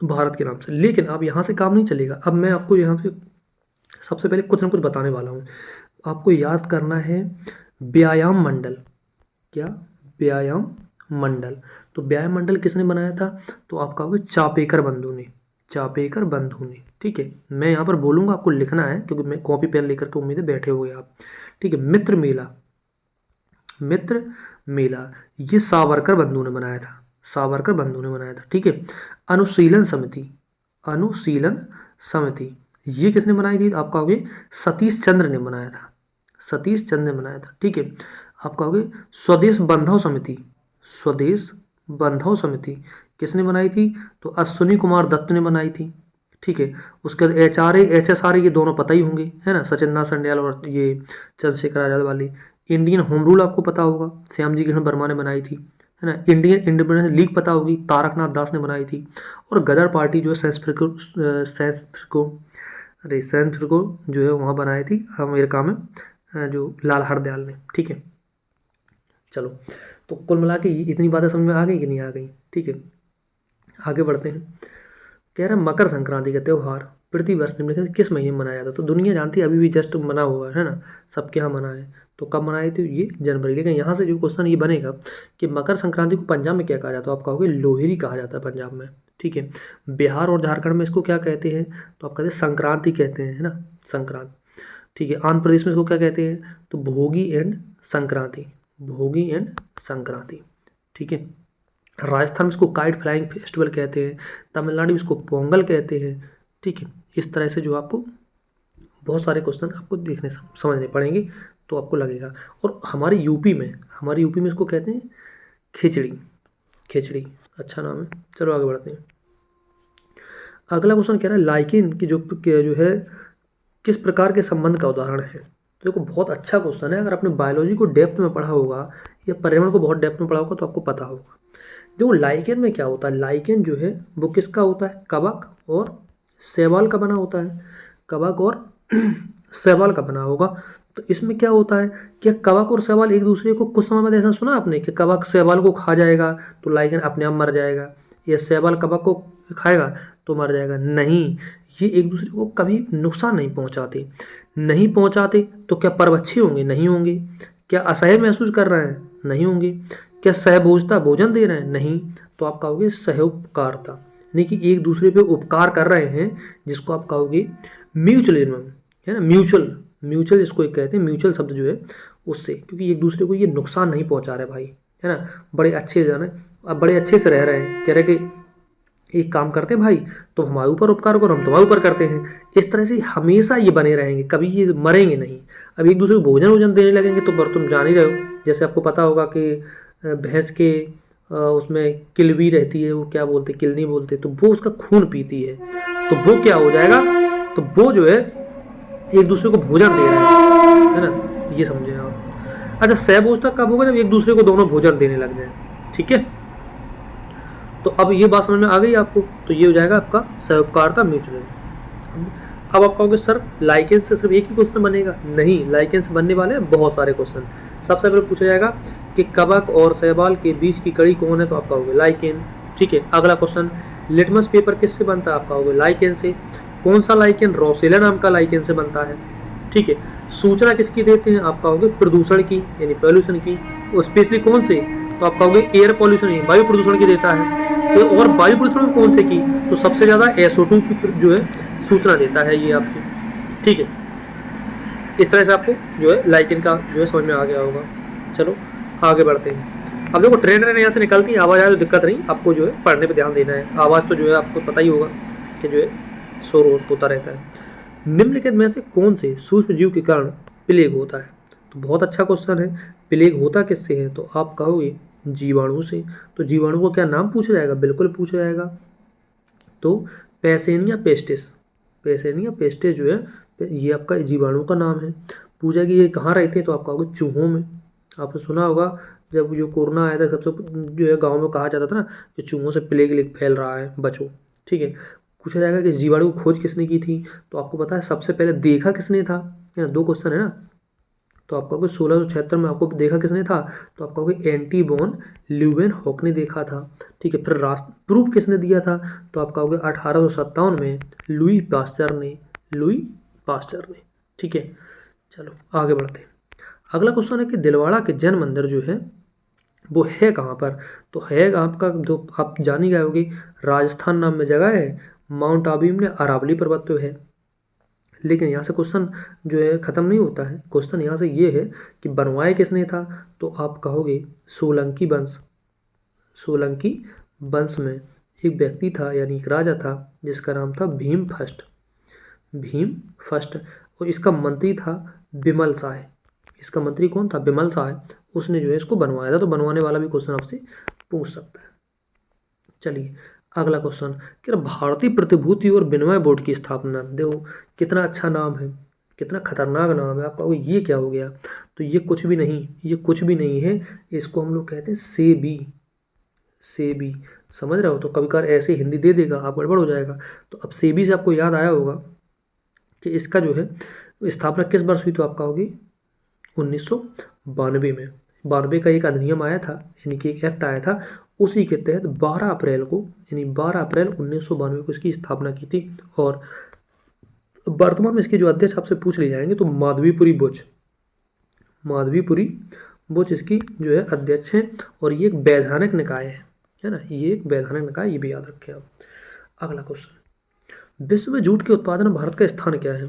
भारत के नाम से। लेकिन अब यहाँ से काम नहीं चलेगा, अब मैं आपको यहाँ से सबसे पहले कुछ ना कुछ बताने वाला हूँ। आपको याद करना है व्यायाम मंडल, क्या व्यायाम मंडल, तो व्यायाम मंडल किसने बनाया था? तो आप कहोगे चापेकर बंधु ने, चापेकर बंधु ने। ठीक है, मैं यहाँ पर बोलूँगा, आपको लिखना है, क्योंकि मैं कॉपी पेन लेकर के उम्मीद है बैठे हुए आप। ठीक है, मित्र मेला, मित्र मेला ये सावरकर बंधु ने बनाया था, सावरकर बंधु ने बनाया था। ठीक है, अनुशीलन समिति, अनुशीलन समिति ये किसने बनाई थी? आप कहोगे सतीश चंद्र ने बनाया था, सतीश चंद्र ने बनाया था। ठीक है, आप कहोगे स्वदेश बंधव समिति, स्वदेश बंधव समिति किसने बनाई थी? तो अश्विनी कुमार दत्त ने बनाई थी। ठीक है, उसके बाद HSRA ये दोनों पता ही होंगे, है ना, सचिंदा संडयाल और ये चंद्रशेखर आजाद वाली। इंडियन होम रूल आपको पता होगा, श्यामजी कृष्ण वर्मा ने बनाई थी, है ना। इंडियन इंडिपेंडेंस लीग पता होगी, तारकनाथ दास ने बनाई थी। और गदर पार्टी जो है सेंस फ्रिको जो है वहाँ बनाई थी अमेरिका में, जो लाल हरदयाल ने। ठीक है, चलो तो कुल मिला के इतनी बातें समझ में आ गई कि नहीं आ गई? ठीक है, आगे बढ़ते हैं। कह रहा है मकर संक्रांति का त्यौहार प्रतिवर्ष निम्नलिखित में किस महीने में मनाया जाता है। तो दुनिया जानती है अभी भी जस्ट मना हुआ है ना, सबके यहाँ मना है। तो कब मनाए थे, ये जनवरी। लेकिन यहाँ से जो क्वेश्चन ये बनेगा कि मकर संक्रांति को पंजाब में क्या कहा जाता है, तो आप कहोगे लोहरी कहा जाता है पंजाब में, ठीक है। बिहार और झारखंड में इसको क्या कहते हैं, तो आप कहते हैं संक्रांति कहते हैं, है ना, संक्रांति, ठीक है। आंध्र प्रदेश में इसको क्या कहते हैं, तो भोगी एंड संक्रांति, भोगी एंड संक्रांति, ठीक है। राजस्थान में इसको काइट फ्लाइंग फेस्टिवल कहते हैं, तमिलनाडु में इसको पोंगल कहते हैं, ठीक है। इस तरह से जो आपको बहुत सारे क्वेश्चन आपको देखने समझने पड़ेंगे तो आपको लगेगा। और हमारे यूपी में इसको कहते हैं खिचड़ी, खिचड़ी अच्छा नाम है। चलो आगे बढ़ते हैं। अगला क्वेश्चन कह रहा है लाइकेन की जो है किस प्रकार के संबंध का उदाहरण है। तो देखो बहुत अच्छा क्वेश्चन है, अगर आपने बायोलॉजी को डेप्थ में पढ़ा होगा या पर्यावरण को बहुत डेप्थ में पढ़ा होगा तो आपको पता होगा। देखो लाइकेन में क्या होता है, लाइकेन जो है वो किसका होता है, कवक और शैवाल का बना होता है, कवक और शैवाल का बना होगा। तो इसमें क्या होता है कि कवक और शैवाल एक दूसरे को, कुछ समय बाद ऐसा सुना आपने कि कवक शैवाल को खा जाएगा तो लाइकेन अपने आप मर जाएगा, या शैवाल कवक को खाएगा तो मर जाएगा, नहीं, ये एक दूसरे को कभी नुकसान नहीं पहुंचाते। नहीं पहुंचाते तो क्या परभक्षी होंगे, नहीं होंगे। क्या असह्य महसूस कर रहे हैं, नहीं होंगे। क्या सहभोजता भोजन दे रहे हैं, नहीं। तो आप कहोगे सहोपकारता, यानी कि एक दूसरे पे उपकार कर रहे हैं, जिसको आप कहोगे म्यूचुअलिज्म, है ना, म्यूचुअल जिसको एक कहते हैं, म्यूचुअल शब्द जो है उससे, क्योंकि एक दूसरे को ये नुकसान नहीं पहुंचा रहे भाई, है ना, बड़े अच्छे जाने, अब बड़े अच्छे से रह रहे हैं, कह रहे कि एक काम करते हैं भाई, तुम हमारे ऊपर उपकार करो, हम तुम्हारे ऊपर करते हैं। इस तरह से हमेशा ये बने रहेंगे, कभी ये मरेंगे नहीं। अब एक दूसरे को भोजन देने लगेंगे तो तुम जान ही रहे हो, जैसे आपको पता होगा कि भैंस के उसमें किलवी रहती है, वो क्या बोलते, किलनी बोलते, तो वो उसका खून पीती है, तो वो क्या हो जाएगा, तो वो जो है एक दूसरे को भोजन दे रहा है ना, ये समझे आप। अच्छा सहभोजता कब होगा, जब एक दूसरे को दोनों भोजन देने लग जाए, ठीक है। तो अब ये बात समझ में आ गई आपको, तो ये हो जाएगा आपका सहोपकारता म्यूचुअल। अब आप कहोगे सर लाइकेन से सिर्फ एक ही क्वेश्चन बनेगा, नहीं, लाइकेन से बनने वाले हैं बहुत सारे क्वेश्चन। सबसे पहले पूछा जाएगा कि कवक और शैवाल के बीच की कड़ी कौन है, तो आप कहोगे लाइकेन, ठीक है। अगला क्वेश्चन लिटमस पेपर किससे बनता है, आप कहोगे लाइकेन से। कौन सा लाइकेन, रोसेला नाम का लाइकेन से बनता है, ठीक है। सूचना किसकी देते हैं, आप कहोगे प्रदूषण की, यानी पॉल्यूशन की, और स्पेशली कौन से, तो आप कहोगे एयर पॉल्यूशन, वायु प्रदूषण की देता है। तो और वायु प्रदूषण में कौन से की, तो सबसे ज़्यादा SO2 की जो है सूचना देता है ये आपकी, ठीक है। इस तरह से आपको जो है लाइकेन का जो है समझ में आ गया होगा। चलो आगे बढ़ते हैं। अब देखो ट्रेन यहाँ से निकलती है, आवाज़ आए तो दिक्कत नहीं, आपको जो है पढ़ने पे ध्यान देना है। आवाज़ तो जो है आपको पता ही होगा कि जो है शोर होता रहता है। निम्नलिखित में से कौन से सूक्ष्म जीव के कारण प्लेग होता है, तो बहुत अच्छा क्वेश्चन है। प्लेग होता किससे है, तो आप कहोगे जीवाणु से। तो जीवाणु को क्या नाम पूछा जाएगा, बिल्कुल पूछा जाएगा। तो पैसेनिया पेस्टिस, पैसेनिया पेस्टिस जो है ये आपका जीवाणु का नाम है। पूछा कि ये कहाँ रहते हैं, तो आप कहोगे चूहों में। आपने सुना होगा जब जो कोरोना आया था, सबसे जो है गाँव में कहा जाता था ना कि चूहों से प्लेग फैल रहा है, बचो, ठीक है। पूछा जाएगा कि जीवाणु की खोज किसने की थी, तो आपको पता है सबसे पहले देखा किसने था, है ना, दो क्वेश्चन है ना। तो आप कहोगे 1676 में आपको देखा किसने था, तो आप कहोगे एंटी वॉन ल्यूवेनहॉक ने देखा था, ठीक है। फिर प्रूफ किसने दिया था, तो आप कहोगे 1857 में लुई पास्चर ने, ठीक है। चलो आगे बढ़ते हैं। अगला क्वेश्चन है कि दिलवाड़ा के जैन मंदिर जो है वो है कहाँ पर, तो है आपका, जो आप जान ही गए होगी, राजस्थान नाम में जगह है, माउंट आबू में अरावली पर्वत पे है। लेकिन यहाँ से क्वेश्चन जो है ख़त्म नहीं होता है, क्वेश्चन यहाँ से ये है कि बनवाया किसने था, तो आप कहोगे सोलंकी वंश। सोलंकी वंश में एक व्यक्ति था, यानी एक राजा था, जिसका नाम था भीम फर्स्ट, भीम फर्स्ट। और इसका मंत्री था बिमल शाह। इसका मंत्री कौन था, बिमल शाह, उसने जो है इसको बनवाया था। तो बनवाने वाला भी क्वेश्चन आपसे पूछ सकता है। चलिए अगला क्वेश्चन, कि भारतीय प्रतिभूति और विनिमय बोर्ड की स्थापना, देखो कितना अच्छा नाम है, कितना खतरनाक नाम है। आप कहोगे ये क्या हो गया, तो ये कुछ भी नहीं, ये कुछ भी नहीं है, इसको हम लोग कहते हैं सेबी। सेबी समझ रहे हो, तो कभी कभार ऐसे हिंदी दे देगा, आप गड़बड़ हो जाएगा। तो अब सेबी से आपको याद आया होगा कि इसका जो है स्थापना किस वर्ष हुई, तो आप कहोगे 1992 में। 92 का एक अधिनियम आया था, यानी कि एक एक्ट आया था उसी के तहत 12 अप्रैल को, यानी 12 अप्रैल 1992 को इसकी स्थापना की थी। और वर्तमान में इसके जो अध्यक्ष आपसे पूछ ले जाएंगे तो माधवीपुरी बुच इसकी जो है अध्यक्ष हैं। और ये एक वैधानिक निकाय है ना, ये एक वैधानिक निकाय, ये भी याद रखें आप। अगला क्वेश्चन, विश्व में जूट के उत्पादन में भारत का स्थान क्या है?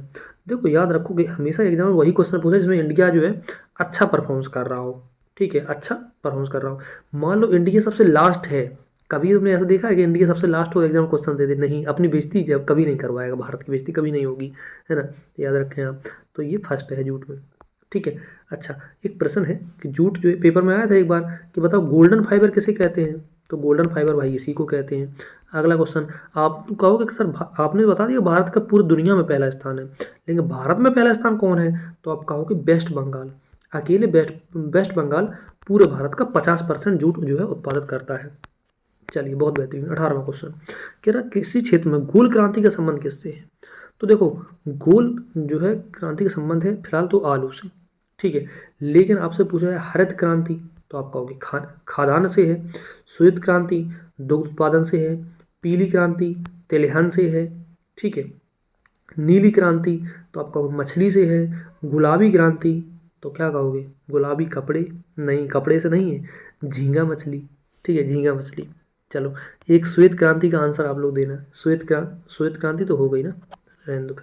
देखो याद रखोगे, हमेशा एग्जाम में वही क्वेश्चन पूछा जिसमें इंडिया जो है अच्छा परफॉर्मेंस कर रहा हो। ठीक है, अच्छा परफॉर्मेंस कर रहा हो। मान लो इंडिया सबसे लास्ट है, कभी तुमने ऐसा देखा है कि इंडिया सबसे लास्ट हो एग्जाम क्वेश्चन दे दे? नहीं, अपनी बेइज्जती जब कभी नहीं करवाएगा, भारत की बेइज्जती कभी नहीं होगी, है ना, याद रखें आप। तो ये फर्स्ट है जूट में। ठीक है, अच्छा एक प्रश्न है कि जूट जो है पेपर में आया था एक बार कि बताओ गोल्डन फाइबर किसे कहते हैं? तो गोल्डन फाइबर भाई इसी को कहते हैं। अगला क्वेश्चन, आप कहोगे कि सर आपने बता दिया भारत का पूरी दुनिया में पहला स्थान है, लेकिन भारत में पहला स्थान कौन है? तो आप कहोगे वेस्ट बंगाल। अकेले वेस्ट बंगाल पूरे भारत का 50% जूट जो है उत्पादित करता है। चलिए बहुत बेहतरीन। 18वां क्वेश्चन कह रहा किसी क्षेत्र में गोल क्रांति का संबंध किससे है? तो देखो गोल जो है क्रांति का संबंध है फिलहाल तो आलू से। ठीक है, लेकिन आपसे पूछा है हरित क्रांति, तो आप कहोगे खाद्यान्न से है। श्वेत क्रांति दुग्ध उत्पादन से है। पीली क्रांति तिलहन से है। ठीक है, नीली क्रांति तो आप कहोगे मछली से है। गुलाबी क्रांति तो क्या कहोगे? गुलाबी कपड़े, नहीं कपड़े से नहीं है, झींगा मछली। ठीक है, झींगा मछली। चलो एक श्वेत क्रांति का आंसर आप लोग देना। श्वेत क्रांति तो हो गई ना, रहने दो।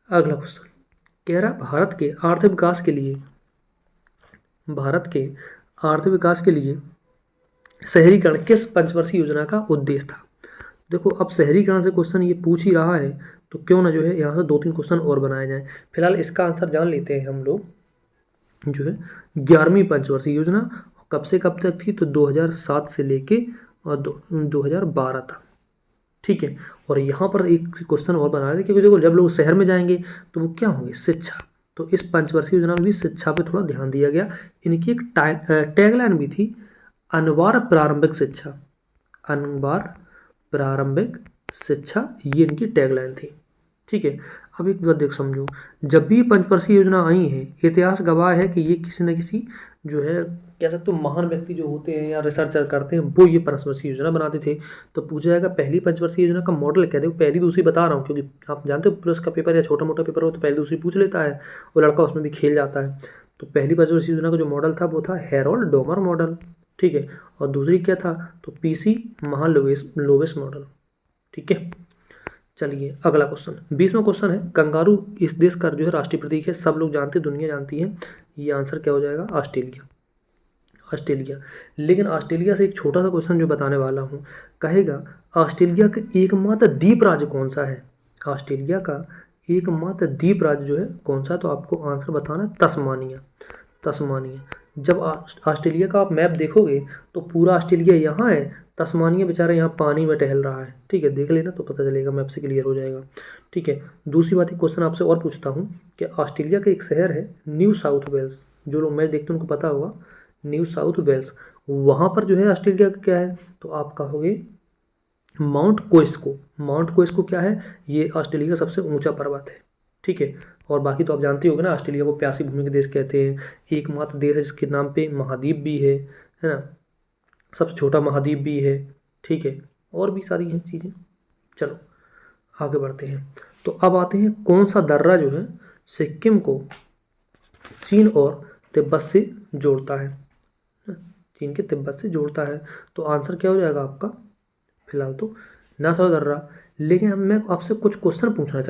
अगला क्वेश्चन कह रहा भारत के आर्थिक विकास के लिए शहरीकरण किस पंचवर्षीय योजना का उद्देश्य था? देखो अब शहरीकरण से क्वेश्चन ये पूछ ही रहा है तो क्यों ना जो है यहाँ से 2-3 क्वेश्चन और बनाए जाएं। फिलहाल इसका आंसर जान लेते हैं हम लोग। जो है 11वीं पंचवर्षीय योजना कब से कब तक थी? तो 2007 से लेके और 2012 तक। ठीक है, और यहाँ पर एक क्वेश्चन और बना रहे थे क्योंकि देखो जब लोग शहर में जाएंगे तो वो क्या होंगे? शिक्षा। तो इस पंचवर्षीय योजना में भी शिक्षा पे थोड़ा ध्यान दिया गया। इनकी एक टैगलाइन भी थी, अनिवार्य प्रारंभिक शिक्षा। अनिवार्य प्रारंभिक शिक्षा, ये इनकी टैगलाइन थी। ठीक है, अब एक बात देख समझो, जब भी पंचवर्षीय योजना आई है इतिहास गवाह है कि ये किसी न किसी जो है कह सकते हो महान व्यक्ति जो होते हैं या रिसर्चर करते हैं वो ये पंचवर्षीय योजना बनाते थे। तो पूछा जाएगा पहली पंचवर्षीय योजना का मॉडल क्या? देखो पहली दूसरी बता रहा हूँ क्योंकि आप जानते हो पुलिस का पेपर या छोटा मोटा पेपर हो तो पहली दूसरी पूछ लेता है और लड़का उसमें भी खेल जाता है। तो पहली पंचवर्षीय योजना का जो मॉडल था वो था हैरोल्ड डोमर मॉडल। ठीक है, और दूसरी क्या था? तो पीसी महालोवेस मॉडल। ठीक है, चलिए अगला क्वेश्चन 20वां क्वेश्चन है, कंगारू इस देश का जो है राष्ट्रीय प्रतीक है, सब लोग जानते हैं, दुनिया जानती है। ये आंसर क्या हो जाएगा? ऑस्ट्रेलिया। लेकिन ऑस्ट्रेलिया से एक छोटा सा क्वेश्चन जो बताने वाला हूँ, कहेगा ऑस्ट्रेलिया का एकमात्र द्वीप राज्य कौन सा है? ऑस्ट्रेलिया का एकमात्र द्वीप राज्य जो है कौन सा? तो आपको आंसर बताना तस्मानिया। जब ऑस्ट्रेलिया का आप मैप देखोगे तो पूरा ऑस्ट्रेलिया यहाँ है, तस्मानिया बेचारा यहाँ पानी में टहल रहा है। ठीक है, देख लेना तो पता चलेगा, मैप से क्लियर हो जाएगा। ठीक है, दूसरी बात एक क्वेश्चन आपसे और पूछता हूँ कि ऑस्ट्रेलिया का एक शहर है न्यू साउथ वेल्स, जो लोग मैच देखते हैं उनको पता होगा, न्यू साउथ वेल्स, वहाँ पर जो है ऑस्ट्रेलिया का क्या है? तो आप कहोगे माउंट कोइस्को क्या है? ये ऑस्ट्रेलिया का सबसे ऊंचा पर्वत है। ठीक है, और बाकी तो आप जानते होगे ना, ऑस्ट्रेलिया को प्यासी भूमि का देश कहते हैं, एकमात्र देश है जिसके नाम पे महाद्वीप भी है ना, सबसे छोटा महाद्वीप भी है। ठीक है, और भी सारी हैं चीज़ें। चलो आगे बढ़ते हैं। तो अब आते हैं कौन सा दर्रा जो है सिक्किम को चीन और तिब्बत से जोड़ता है? चीन के तिब्बत से जोड़ता है। तो आंसर क्या हो जाएगा आपका? फिलहाल तो नाथुला दर्रा। लेकिन अब मैं आपसे कुछ क्वेश्चन पूछना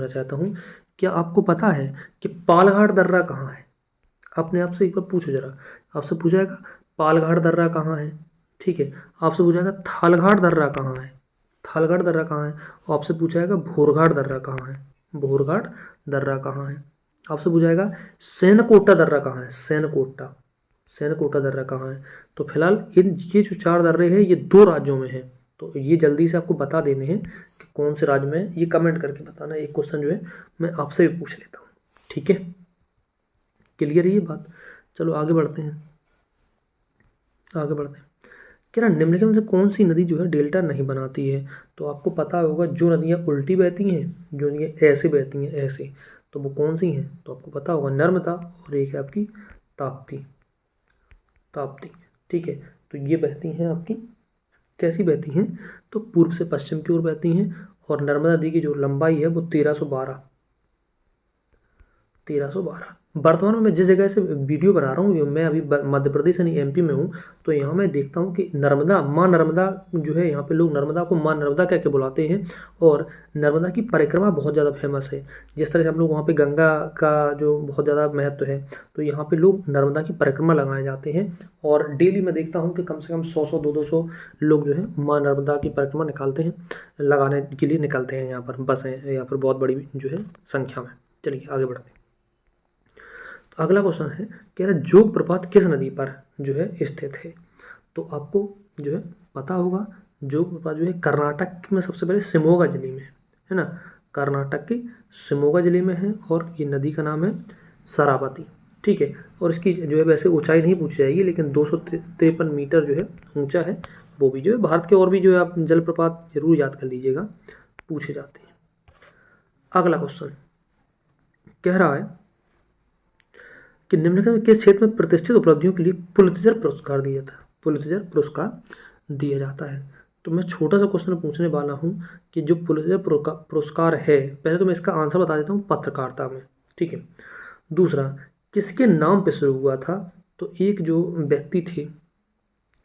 चाहता हूँ। क्या आपको पता है कि पालघाट दर्रा कहाँ है? अपने आप से एक बार पूछो जरा। आपसे पूछा जाएगा पालघाट दर्रा कहाँ है। ठीक है, आपसे पूछा जाएगा थालघाट दर्रा कहाँ है। और आपसे पूछा जाएगा भोरघाट दर्रा कहाँ है। आपसे पूछा जाएगा सेनकोटा दर्रा कहाँ है। सेनकोटा दर्रा कहाँ है। तो फिलहाल ये जो 4 दर्रे हैं ये 2 राज्यों में हैं। तो ये जल्दी से आपको बता देने हैं कि कौन से राज्य में है, ये कमेंट करके बताना। एक क्वेश्चन जो है मैं आपसे भी पूछ लेता हूँ। ठीक है, क्लियर है ये बात? चलो आगे बढ़ते हैं। क्या निम्नलिखित में से कौन सी नदी जो है डेल्टा नहीं बनाती है? तो आपको पता होगा जो नदियाँ उल्टी बहती हैं, जो नदियाँ ऐसे बहती हैं ऐसे, तो वो कौन सी हैं? तो आपको पता होगा नर्मदा और एक है आपकी ताप्ती। ठीक है। तो ये बहती हैं आपकी, कैसी बहती हैं, तो पूर्व से पश्चिम की ओर बहती हैं, और नर्मदा नदी की जो लंबाई है वो 1312। वर्तमान में मैं जिस जगह से वीडियो बना रहा हूँ, मैं अभी मध्य प्रदेश यानी एमपी में हूँ, तो यहाँ मैं देखता हूँ कि नर्मदा, माँ नर्मदा जो है, यहाँ पे लोग नर्मदा को माँ नर्मदा कह के बुलाते हैं, और नर्मदा की परिक्रमा बहुत ज़्यादा फेमस है। जिस तरह से हम लोग वहाँ पे गंगा का जो बहुत ज़्यादा महत्व है, तो यहाँ पे लोग नर्मदा की परिक्रमा लगाए जाते हैं, और डेली मैं देखता हूँ कि कम से कम 100 200 लोग जो है माँ नर्मदा की परिक्रमा निकालते हैं, लगाने के लिए निकलते हैं। यहाँ पर बसें यहाँ पर बहुत बड़ी जो है संख्या में। चलिए आगे बढ़ते हैं। अगला क्वेश्चन है, कह रहा है जोग प्रपात किस नदी पर जो है स्थित है। तो आपको जो है पता होगा, जोग प्रपात जो है कर्नाटक में सबसे पहले शिमोगा जिले में है ना, कर्नाटक के शिमोगा जिले में है, और ये नदी का नाम है शरावती। ठीक है, और इसकी जो है वैसे ऊंचाई नहीं पूछी जाएगी, लेकिन 253 मीटर जो है ऊंचा है। वो भी जो है भारत के और भी जो है आप जलप्रपात जरूर याद कर लीजिएगा, पूछे जाते हैं। अगला क्वेश्चन कह रहा है कि निम्नलिखित में किस क्षेत्र में प्रतिष्ठित उपलब्धियों के लिए पुलित्जर पुरस्कार दिया जाता है, पुलित्जर पुरस्कार दिया जाता है। तो मैं छोटा सा क्वेश्चन पूछने वाला हूँ कि जो पुलित्जर पुरस्कार है, पहले तो मैं इसका आंसर बता देता हूँ पत्रकारिता में। ठीक है, दूसरा किसके नाम पे शुरू हुआ था, तो एक जो व्यक्ति थे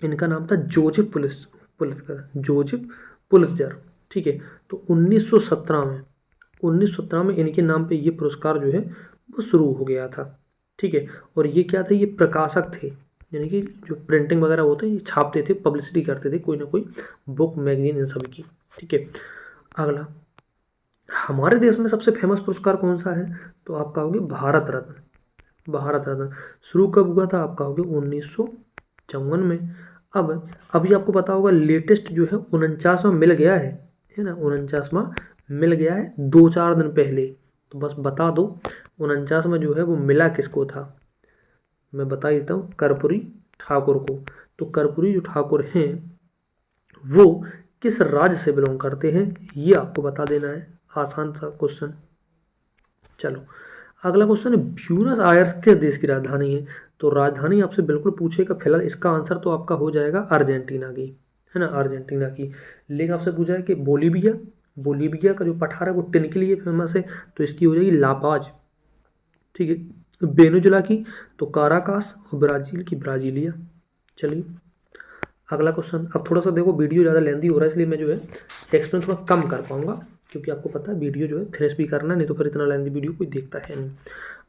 इनका नाम था जोसेफ पुलित्जर, जोसेफ पुलित्जर। ठीक है, तो 1917 में इनके नाम पे ये पुरस्कार जो है वो शुरू हो गया था। ठीक है, और ये क्या थे, ये प्रकाशक थे, यानी कि जो प्रिंटिंग वगैरह होते हैं ये छापते थे, पब्लिसिटी करते थे कोई ना कोई बुक मैगजीन इन सभी की। ठीक है, अगला हमारे देश में सबसे फेमस पुरस्कार कौन सा है, तो आप कहोगे भारत रत्न। भारत रत्न शुरू कब हुआ था, आप कहोगे 1954 में। अब अभी आपको पता होगा लेटेस्ट जो है 49वां मिल गया है ना, 49वां मिल गया है 2-4 दिन पहले। तो बस बता दो 49वां जो है वो मिला किसको था, मैं बता देता हूँ, कर्पूरी ठाकुर को। तो कर्पूरी जो ठाकुर हैं वो किस राज्य से बिलोंग करते हैं, ये आपको बता देना है, आसान सा क्वेश्चन। चलो अगला क्वेश्चन है, ब्यूनस आयर्स किस देश की राजधानी है। तो राजधानी आपसे बिल्कुल पूछेगा, फिलहाल इसका आंसर तो आपका हो जाएगा अर्जेंटीना की, है ना, अर्जेंटीना की। लेकिन आपसे पूछा है कि बोलीविया, बोलीविया का जो पठार है वो टिन के लिए फेमस है, तो इसकी हो जाएगी लापाज। ठीक है, वेनेजुला की तो काराकास, और ब्राज़ील की ब्राजीलिया। चलिए अगला क्वेश्चन। अब थोड़ा सा देखो वीडियो ज़्यादा लेंदी हो रहा है, इसलिए मैं जो है एक्सप्लेन थोड़ा कम कर पाऊंगा, क्योंकि आपको पता है वीडियो जो है फिनिश भी करना, नहीं तो फिर इतना लेंदी वीडियो कोई देखता है नहीं।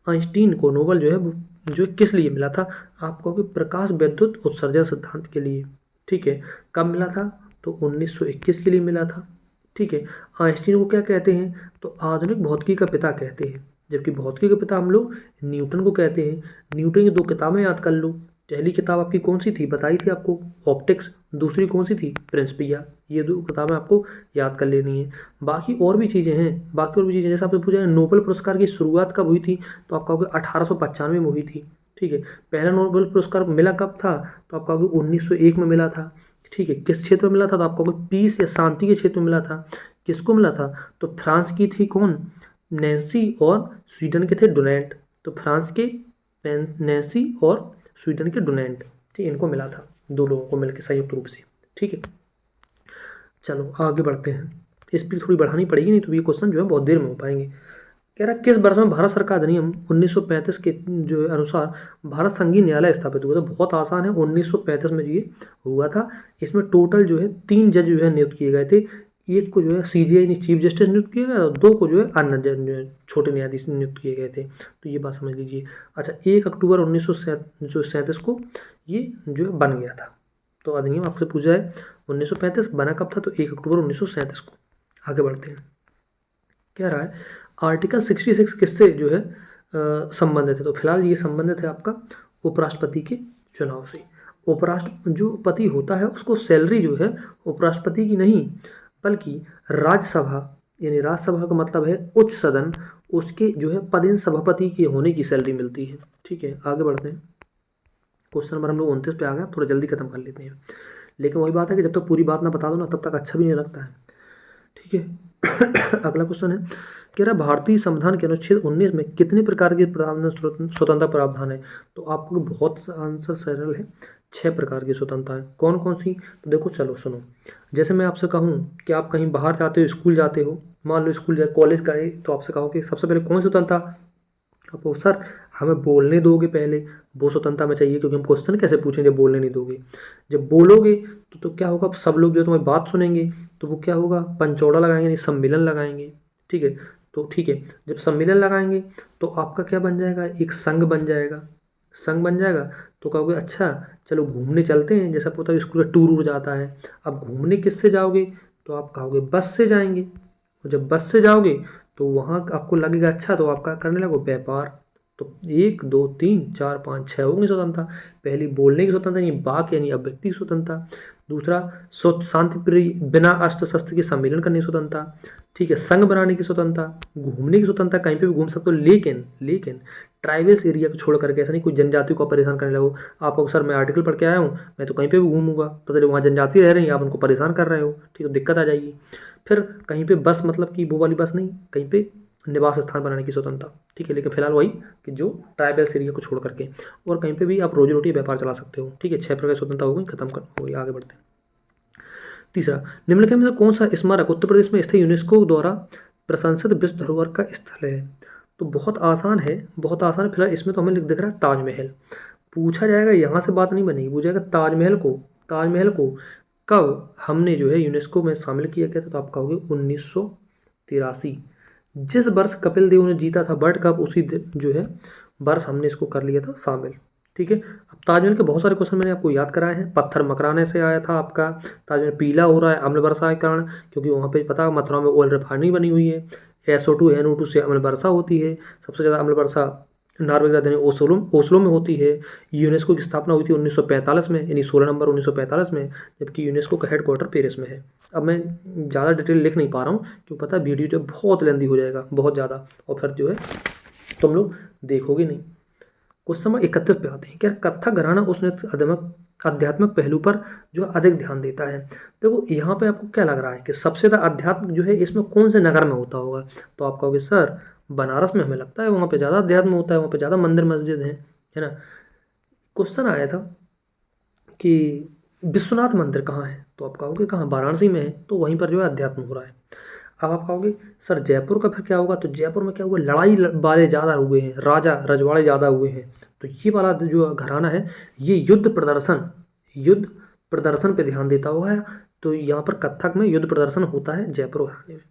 आइंस्टीन को नोबेल जो है वो जो किस लिए मिला था, आप कहोगे प्रकाश विद्युत उत्सर्जन सिद्धांत के लिए। ठीक है, कब मिला था, तो 1921 के लिए मिला था। ठीक है, आइंस्टीन को क्या कहते हैं, तो आधुनिक भौतिकी का पिता कहते हैं, जबकि भौतिकी का पिता हम लोग न्यूटन को कहते हैं। न्यूटन की 2 किताबें याद कर लो, पहली किताब आपकी कौन सी थी, बताई थी आपको, ऑप्टिक्स, दूसरी कौन सी थी, प्रिंसिपिया। ये 2 किताबें आपको याद कर लेनी है। बाकी और भी चीज़ें हैं, बाकी और भी चीज़ें, जैसे आपने पूछा नोबेल पुरस्कार की शुरुआत कब हुई थी, तो आप कहोगे 1895 में हुई थी। ठीक है, पहला नोबेल पुरस्कार मिला कब था, तो आप कहोगे 1901 में मिला था। ठीक है, किस क्षेत्र में मिला था, तो आप कहोगे पीस या शांति के क्षेत्र में मिला था। किसको मिला था, तो फ्रांस की थी कौन, नैन्सी, और स्वीडन के थे डोनेट। तो फ्रांस के नैन्सी और स्वीडन के डोनेट, ठीक, इनको मिला था, 2 लोगों को मिलकर संयुक्त रूप से। ठीक है, चलो आगे बढ़ते हैं, स्पीड थोड़ी बढ़ानी पड़ेगी, नहीं तो ये क्वेश्चन जो है बहुत देर में हो पाएंगे। कह रहा किस वर्ष में भारत सरकार अधिनियम 1935 के जो अनुसार भारत संघीय न्यायालय स्थापित हुआ था। बहुत आसान है, 1935 में ये हुआ था। इसमें टोटल जो है 3 जज जो है नियुक्त किए गए थे, एक को जो है सीजीआई चीफ जस्टिस नियुक्त किया गया, और 2 को जो है अन्य जज जो है छोटे न्यायाधीश नियुक्त किए गए थे। तो ये बात समझ लीजिए। अच्छा, 1 अक्टूबर 1937 को ये जो है बन गया था। तो अधिनियम आपसे पूछा है 1935 बना कब था, तो 1 अक्टूबर 1937 को। आगे बढ़ते हैं, कह रहा है आर्टिकल 66 किससे जो है संबंधित है। तो फिलहाल ये संबंधित है आपका उपराष्ट्रपति के चुनाव से। उपराष्ट्र जो पति होता है उसको सैलरी जो है उपराष्ट्रपति की नहीं, बल्कि राज्यसभा, यानी राज्यसभा का मतलब है उच्च सदन, उसके जो है पदेन सभापति के होने की सैलरी मिलती है। ठीक है, आगे बढ़ते हैं। क्वेश्चन नंबर हम लोग 29 पे आ गए, थोड़ा जल्दी खत्म कर लेते हैं। लेकिन वही बात है कि जब तक पूरी बात ना बता दो ना, तब तक अच्छा भी नहीं लगता है। ठीक है, अगला क्वेश्चन है, कह रहा भारतीय संविधान के अनुच्छेद 19 में कितने प्रकार के प्रावधान स्वतंत्रता प्रावधान है। तो आपको बहुत आंसर सरल है, 6 प्रकार की स्वतंत्रता है। कौन कौन सी? तो देखो चलो सुनो। जैसे मैं आपसे कहूँ कि आप कहीं बाहर जाते हो, स्कूल जाते हो, मान लो स्कूल जाए, कॉलेज गए, तो आपसे कहो कि सबसे पहले कौन सी स्वतंत्रता? आपको सर हमें बोलने दोगे पहले, वो स्वतंत्रता में चाहिए, क्योंकि हम क्वेश्चन कैसे पूछेंगे जब बोलने नहीं दोगे। जब बोलोगे तो क्या होगा, सब लोग जो तुम्हारी बात सुनेंगे, तो वो क्या होगा, पंचौड़ा लगाएंगे, नहीं सम्मेलन लगाएंगे। ठीक है, तो ठीक है, जब सम्मेलन लगाएंगे तो आपका क्या बन जाएगा, एक संघ बन जाएगा। संघ बन जाएगा तो कहोगे अच्छा चलो घूमने चलते हैं, जैसा पता है स्कूल का टूर उड़ जाता है। अब घूमने किससे जाओगे? तो आप कहोगे बस से जाएंगे। और जब बस से जाओगे तो वहाँ आपको लगेगा अच्छा, तो आपका करने लगो व्यापार। तो 1 2 3 4 5 6 होगी स्वतंत्रता। पहली बोलने की स्वतंत्रता, यानी वाक यानी अभिव्यक्ति की स्वतंत्रता। दूसरा शांति प्रिय बिना अस्त्र शस्त्र के सम्मेलन करने की स्वतंत्रता। ठीक है, संघ बनाने की स्वतंत्रता, घूमने की स्वतंत्रता, कहीं पे भी घूम सकते हो, लेकिन लेकिन ट्राइबल्स एरिया को छोड़ करके, ऐसा नहीं कोई जनजाति को परेशान करने लगो। आप कहो सर मैं आर्टिकल पढ़ के आया हूँ, मैं तो कहीं पे भी घूमूंगा, पता चले वहाँ जनजाति रह रही है, आप उनको परेशान कर रहे हो, ठीक है, दिक्कत आ जाएगी। फिर कहीं पे बस, मतलब कि वो वाली बस नहीं, कहीं पे निवास स्थान बनाने की स्वतंत्रता। ठीक है, लेकिन फिलहाल वही कि जो ट्राइबल्स एरिया को छोड़ करके, और कहीं पे भी आप रोजी रोटी व्यापार चला सकते हो। ठीक है, 6 प्रकार की स्वतंत्रता हो गई, खत्म कर हो गई, आगे बढ़ते हैं। तीसरा, निम्नलिखित में से कौन सा स्मारक उत्तर प्रदेश में स्थित यूनेस्को द्वारा प्रशंसित विश्व धरोहर का स्थल है? तो बहुत आसान है, बहुत आसान है। फिलहाल इसमें तो हमें दिख रहा है ताजमहल। पूछा जाएगा, यहाँ से बात नहीं बनेगी, पूछा जाएगा ताजमहल को कब हमने जो है यूनेस्को में शामिल किया गया था? तो आप कहोगे 1983। जिस वर्ष कपिल देव ने जीता था वर्ल्ड कप, उसी जो है वर्ष हमने इसको कर लिया था शामिल। ठीक है, अब ताजमहल के बहुत सारे क्वेश्चन मैंने आपको याद कराए हैं। पत्थर मकराने से आया था आपका, ताजमहल पीला हो रहा है अम्ल वर्षा के कारण, क्योंकि वहाँ पे पता है मथुरा में ऑयल रिफाइनरी बनी हुई है। SO2 NO2 से अम्ल वर्षा होती है। सबसे ज़्यादा अम्ल वर्षा नॉर्वे की राजधानी ओस्लो में होती है। यूनेस्को की स्थापना हुई थी 1945 में, यानी 16 नवंबर 1945 में, जबकि यूनेस्को का हेडक्वार्टर पेरिस में है। अब मैं ज़्यादा डिटेल लिख नहीं पा रहा हूँ, क्योंकि पता है वीडियो जो बहुत लेंदी हो जाएगा, बहुत ज़्यादा, और फिर जो है तुम लोग देखोगे नहीं। क्वेश्चन नंबर 31 पे आते हैं। क्या कथक घराना उस नृत्य आध्यात्मिक पहलू पर जो अधिक ध्यान देता है? देखो यहाँ पे आपको क्या लग रहा है कि सबसे ज़्यादा अध्यात्म जो है इसमें कौन से नगर में होता होगा? तो आप कहोगे सर बनारस में, हमें लगता है वहाँ पे ज़्यादा अध्यात्म होता है, वहाँ पे ज़्यादा मंदिर मस्जिद हैं, है ना। क्वेश्चन आया था कि विश्वनाथ मंदिर कहाँ है? तो आप कहोगे कहाँ, वाराणसी में है, तो वहीं पर जो है अध्यात्म हो रहा है। अब आप कहोगे सर जयपुर का फिर क्या होगा? तो जयपुर में क्या हुआ, लड़ाई वाले ज़्यादा हुए हैं, राजा रजवाड़े ज़्यादा हुए हैं, तो ये वाला जो घराना है ये युद्ध प्रदर्शन पे ध्यान देता हुआ है। तो यहाँ पर कथक में युद्ध प्रदर्शन होता है जयपुर घराने में।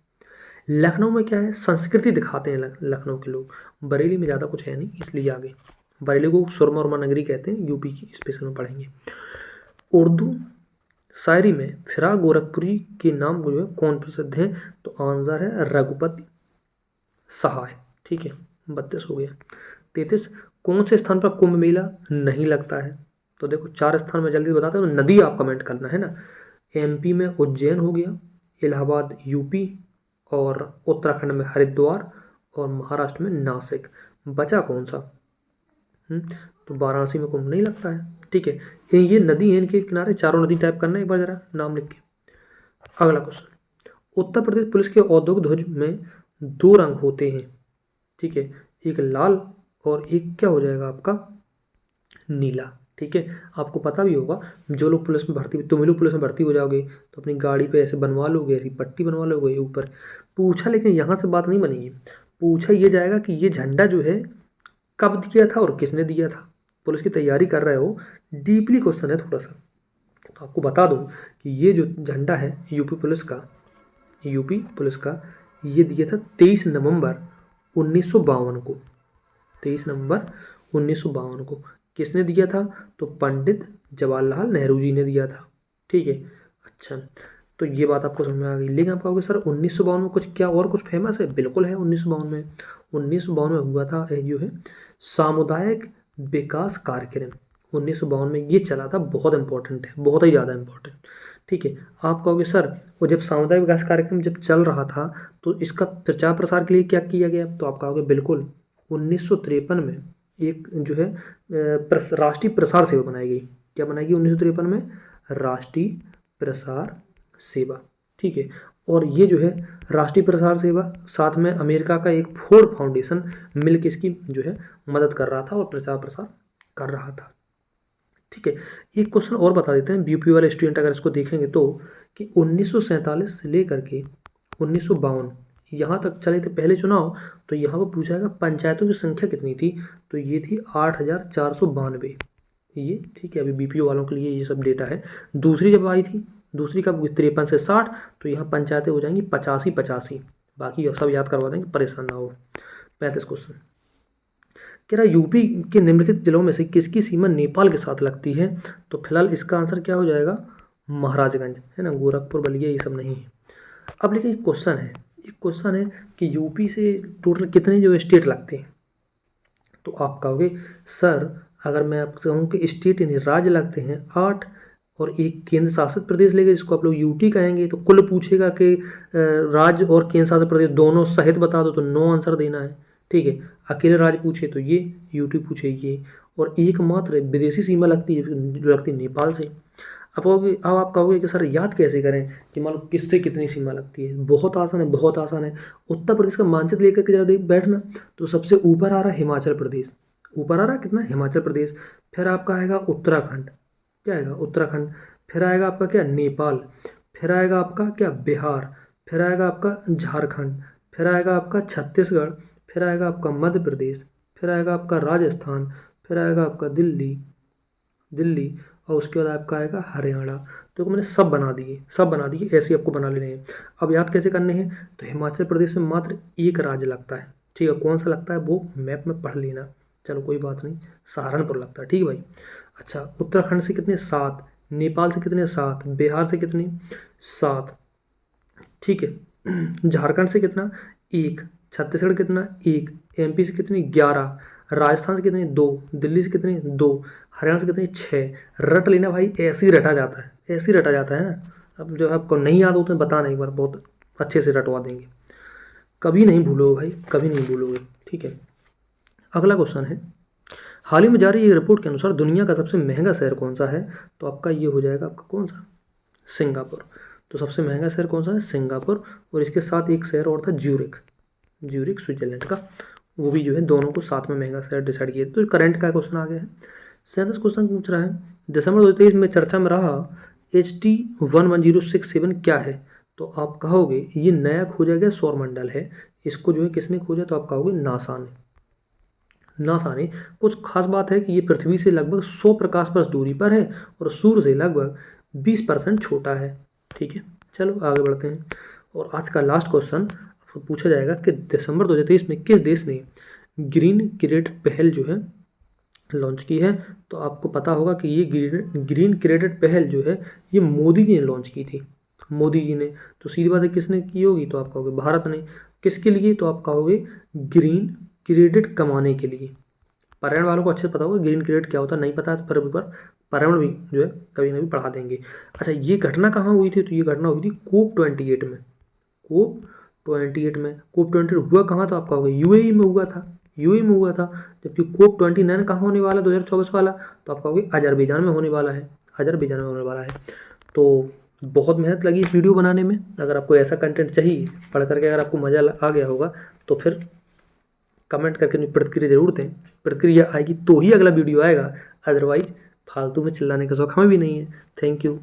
लखनऊ में क्या है, संस्कृति दिखाते हैं लखनऊ के लोग। बरेली में ज़्यादा कुछ है नहीं, इसलिए आगे। बरेली को सुरमा उरमा नगरी कहते हैं, यूपी की, स्पेशल में पढ़ेंगे। उर्दू शायरी में फिराक गोरखपुरी के नाम जो है कौन प्रसिद्ध है? तो आंसर है रघुपति सहाय। ठीक है, 32 हो गया। 33, कौन से स्थान पर कुंभ मेला नहीं लगता है? तो देखो 4 स्थान में जल्दी बताता हूँ, नदी आप कमेंट करना है ना। MP में उज्जैन हो गया, इलाहाबाद UP, और उत्तराखंड में हरिद्वार, और महाराष्ट्र में नासिक। बचा कौन सा? तो वाराणसी में कुंभ नहीं लगता है। ठीक है, ये नदी है, इनके किनारे चारों नदी टाइप करना है एक बार जरा नाम लिख के। अगला क्वेश्चन, उत्तर प्रदेश पुलिस के औद्योगिक ध्वज में 2 रंग होते हैं। ठीक है, एक लाल और एक क्या हो जाएगा आपका, नीला। ठीक है, आपको पता भी होगा, जो लोग पुलिस में भर्ती, तुम लोग पुलिस में भर्ती हो जाओगे तो अपनी गाड़ी पे ऐसे बनवा लोगे, ऐसी पट्टी बनवा लोगे ऊपर। पूछा, लेकिन यहाँ से बात नहीं बनेगी। पूछा ये जाएगा कि ये झंडा जो है कब दिया था और किसने दिया था? पुलिस की तैयारी कर रहे हो, डीपली क्वेश्चन है थोड़ा सा। तो आपको बता दूं कि ये जो झंडा है यूपी पुलिस का ये दिया था 23 नवंबर 1952 को। 23 नवंबर 1952 को किसने दिया था? तो पंडित जवाहरलाल नेहरू जी ने दिया था। ठीक है, अच्छा, तो ये बात आपको समझ में आ गई। लेकिन आप कहोगे सर 1952 में कुछ क्या और कुछ फेमस है? बिल्कुल है। 1952 में हुआ था जो है सामुदायिक विकास कार्यक्रम। 1952 में ये चला था, बहुत इंपॉर्टेंट है, बहुत ही ज़्यादा इंपॉर्टेंट। ठीक है, आप कहोगे सर वो जब सामुदायिक विकास कार्यक्रम जब चल रहा था तो इसका प्रचार प्रसार के लिए क्या किया गया? तो आप कहोगे बिल्कुल 1953 में एक जो है राष्ट्रीय प्रसार सेवा बनाई गई। क्या बनाई गई 1953 में? राष्ट्रीय प्रसार सेवा। ठीक है, और ये जो है राष्ट्रीय प्रसार सेवा साथ में अमेरिका का एक फोर्ड फाउंडेशन मिलकर इसकी जो है मदद कर रहा था और प्रचार प्रसार कर रहा था। ठीक है, एक क्वेश्चन और बता देते हैं, बीपी वाले स्टूडेंट अगर इसको देखेंगे तो, कि 1947 से लेकर के 1952 यहाँ तक चले थे पहले चुनाव, तो यहाँ पर पूछा जाएगा पंचायतों की संख्या कितनी थी, तो ये थी 8,492। ये ठीक है, अभी बीपीओ वालों के लिए ये सब डेटा है। दूसरी जब आई थी, दूसरी कब 53 से 60, तो यहाँ पंचायतें हो जाएंगी 85। बाकी सब याद करवा देंगे, परेशान ना हो। 35 क्वेश्चन कह रहा यूपी के निम्नलिखित जिलों में से किसकी सीमा नेपाल के साथ लगती है, तो फिलहाल इसका आंसर क्या हो जाएगा, महाराजगंज, है ना, गोरखपुर बलिया ये सब नहीं है। अब लेकिन एक क्वेश्चन है कि यूपी से टोटल कितने जो स्टेट लगते हैं, तो आप कहोगे सर अगर मैं आपसे कहूँ कि स्टेट यानी राज्य लगते हैं 8 और एक केंद्र शासित प्रदेश लेगा जिसको आप लोग यूटी कहेंगे, तो कुल पूछेगा कि राज्य और केंद्र शासित प्रदेश दोनों सहित बता दो, तो 9 आंसर देना है। ठीक है, अकेले राज्य पूछे तो ये, यूटी पूछे ये, और एकमात्र विदेशी सीमा लगती है जो लगती है नेपाल से। अब आप कहोगे कि सर याद कैसे करें कि मान लो किससे कितनी सीमा लगती है, बहुत आसान है, बहुत आसान है। उत्तर प्रदेश का मानचित्र लेकर के जरा देख बैठना, तो सबसे ऊपर आ रहा है हिमाचल प्रदेश, ऊपर आ रहा है कितना, हिमाचल प्रदेश। फिर आपका आएगा उत्तराखंड, क्या आएगा उत्तराखंड। फिर आएगा आपका क्या, नेपाल। फिर आएगा आपका क्या, बिहार। फिर आएगा आपका झारखंड। फिर आएगा आपका छत्तीसगढ़। फिर आएगा आपका मध्य प्रदेश। फिर आएगा आपका राजस्थान। फिर आएगा आपका दिल्ली और उसके बाद आपका आएगा हरियाणा। तो मैंने सब बना दिए, ऐसे आपको बना लेने हैं। अब याद कैसे करने हैं, तो हिमाचल प्रदेश में मात्र एक राज्य लगता है, ठीक है, कौन सा लगता है वो मैप में पढ़ लेना, चलो कोई बात नहीं, सहारनपुर लगता है, ठीक है भाई। अच्छा, उत्तराखंड से कितने, 7। नेपाल से कितने, 7। बिहार से कितने, 7। ठीक है, झारखंड से कितना, 1। छत्तीसगढ़ कितना, 1। एमपी से कितने, 11। राजस्थान से कितने, 2। दिल्ली से कितने, 2। हरियाणा से कितने, 6। रट लेना भाई, ऐसे ही रटा जाता है, ऐसे ही रटा जाता है ना। अब जो आपको नहीं याद हो तो बताना एक बार, बहुत अच्छे से रटवा देंगे, कभी नहीं भूलोगे भाई, कभी नहीं भूलोगे। ठीक है, अगला क्वेश्चन है, हाल ही में जारी एक रिपोर्ट के अनुसार दुनिया का सबसे महंगा शहर कौन सा है, तो आपका ये हो जाएगा आपका कौन सा, सिंगापुर। तो सबसे महंगा शहर कौन सा है, सिंगापुर। और इसके साथ एक शहर और था, ज्यूरिक स्विट्जरलैंड का, वो भी जो है दोनों को साथ में महंगा शहर डिसाइड किया। तो करंट का क्वेश्चन आ गया है। 37 क्वेश्चन पूछ रहा है, दिसंबर 2023 में चर्चा में रहा HT-11067 क्या है, तो आप कहोगे ये नया खोजा गया सौरमंडल है। इसको जो है किसने खोजा, तो आप कहोगे नासा ने। कुछ खास बात है कि ये पृथ्वी से लगभग 100 प्रकाश वर्ष दूरी पर है और सूर्य से लगभग 20% छोटा है। ठीक है, चलो आगे बढ़ते हैं। और आज का लास्ट क्वेश्चन पूछा जाएगा कि दिसंबर 2023 में किस देश ने ग्रीन क्रेडिट पहल जो है लॉन्च की है, तो आपको पता होगा कि ये ग्रीन क्रेडिट पहल जो है ये मोदी जी ने लॉन्च की थी, मोदी जी ने। तो सीधी बात है किसने की होगी, तो आप कहोगे भारत ने। किसके लिए, तो आप कहोगे ग्रीन क्रेडिट कमाने के लिए। पर्यावरण वालों को अच्छे से पता होगा ग्रीन क्रेडिट क्या होता है, नहीं पता है तो फिर पर पर्यावरण भी जो है कभी ना कभी पढ़ा देंगे। अच्छा, ये घटना कहाँ हुई थी, तो ये घटना हुई थी COP28 में। COP28 हुआ कहाँ था, आप कहोगे यूएई में हुआ था, जबकि COP29 कहाँ होने वाला 2024 वाला, तो आप कहोगे अजरबैजान में होने वाला है। तो बहुत मेहनत लगी इस वीडियो बनाने में। अगर आपको ऐसा कंटेंट चाहिए पढ़ करके, अगर आपको मज़ा आ गया होगा तो फिर कमेंट करके अपनी प्रतिक्रिया जरूर दें। प्रतिक्रिया आएगी तो ही अगला वीडियो आएगा, अदरवाइज फालतू में चिल्लाने का शौक हमें भी नहीं है। Thank you.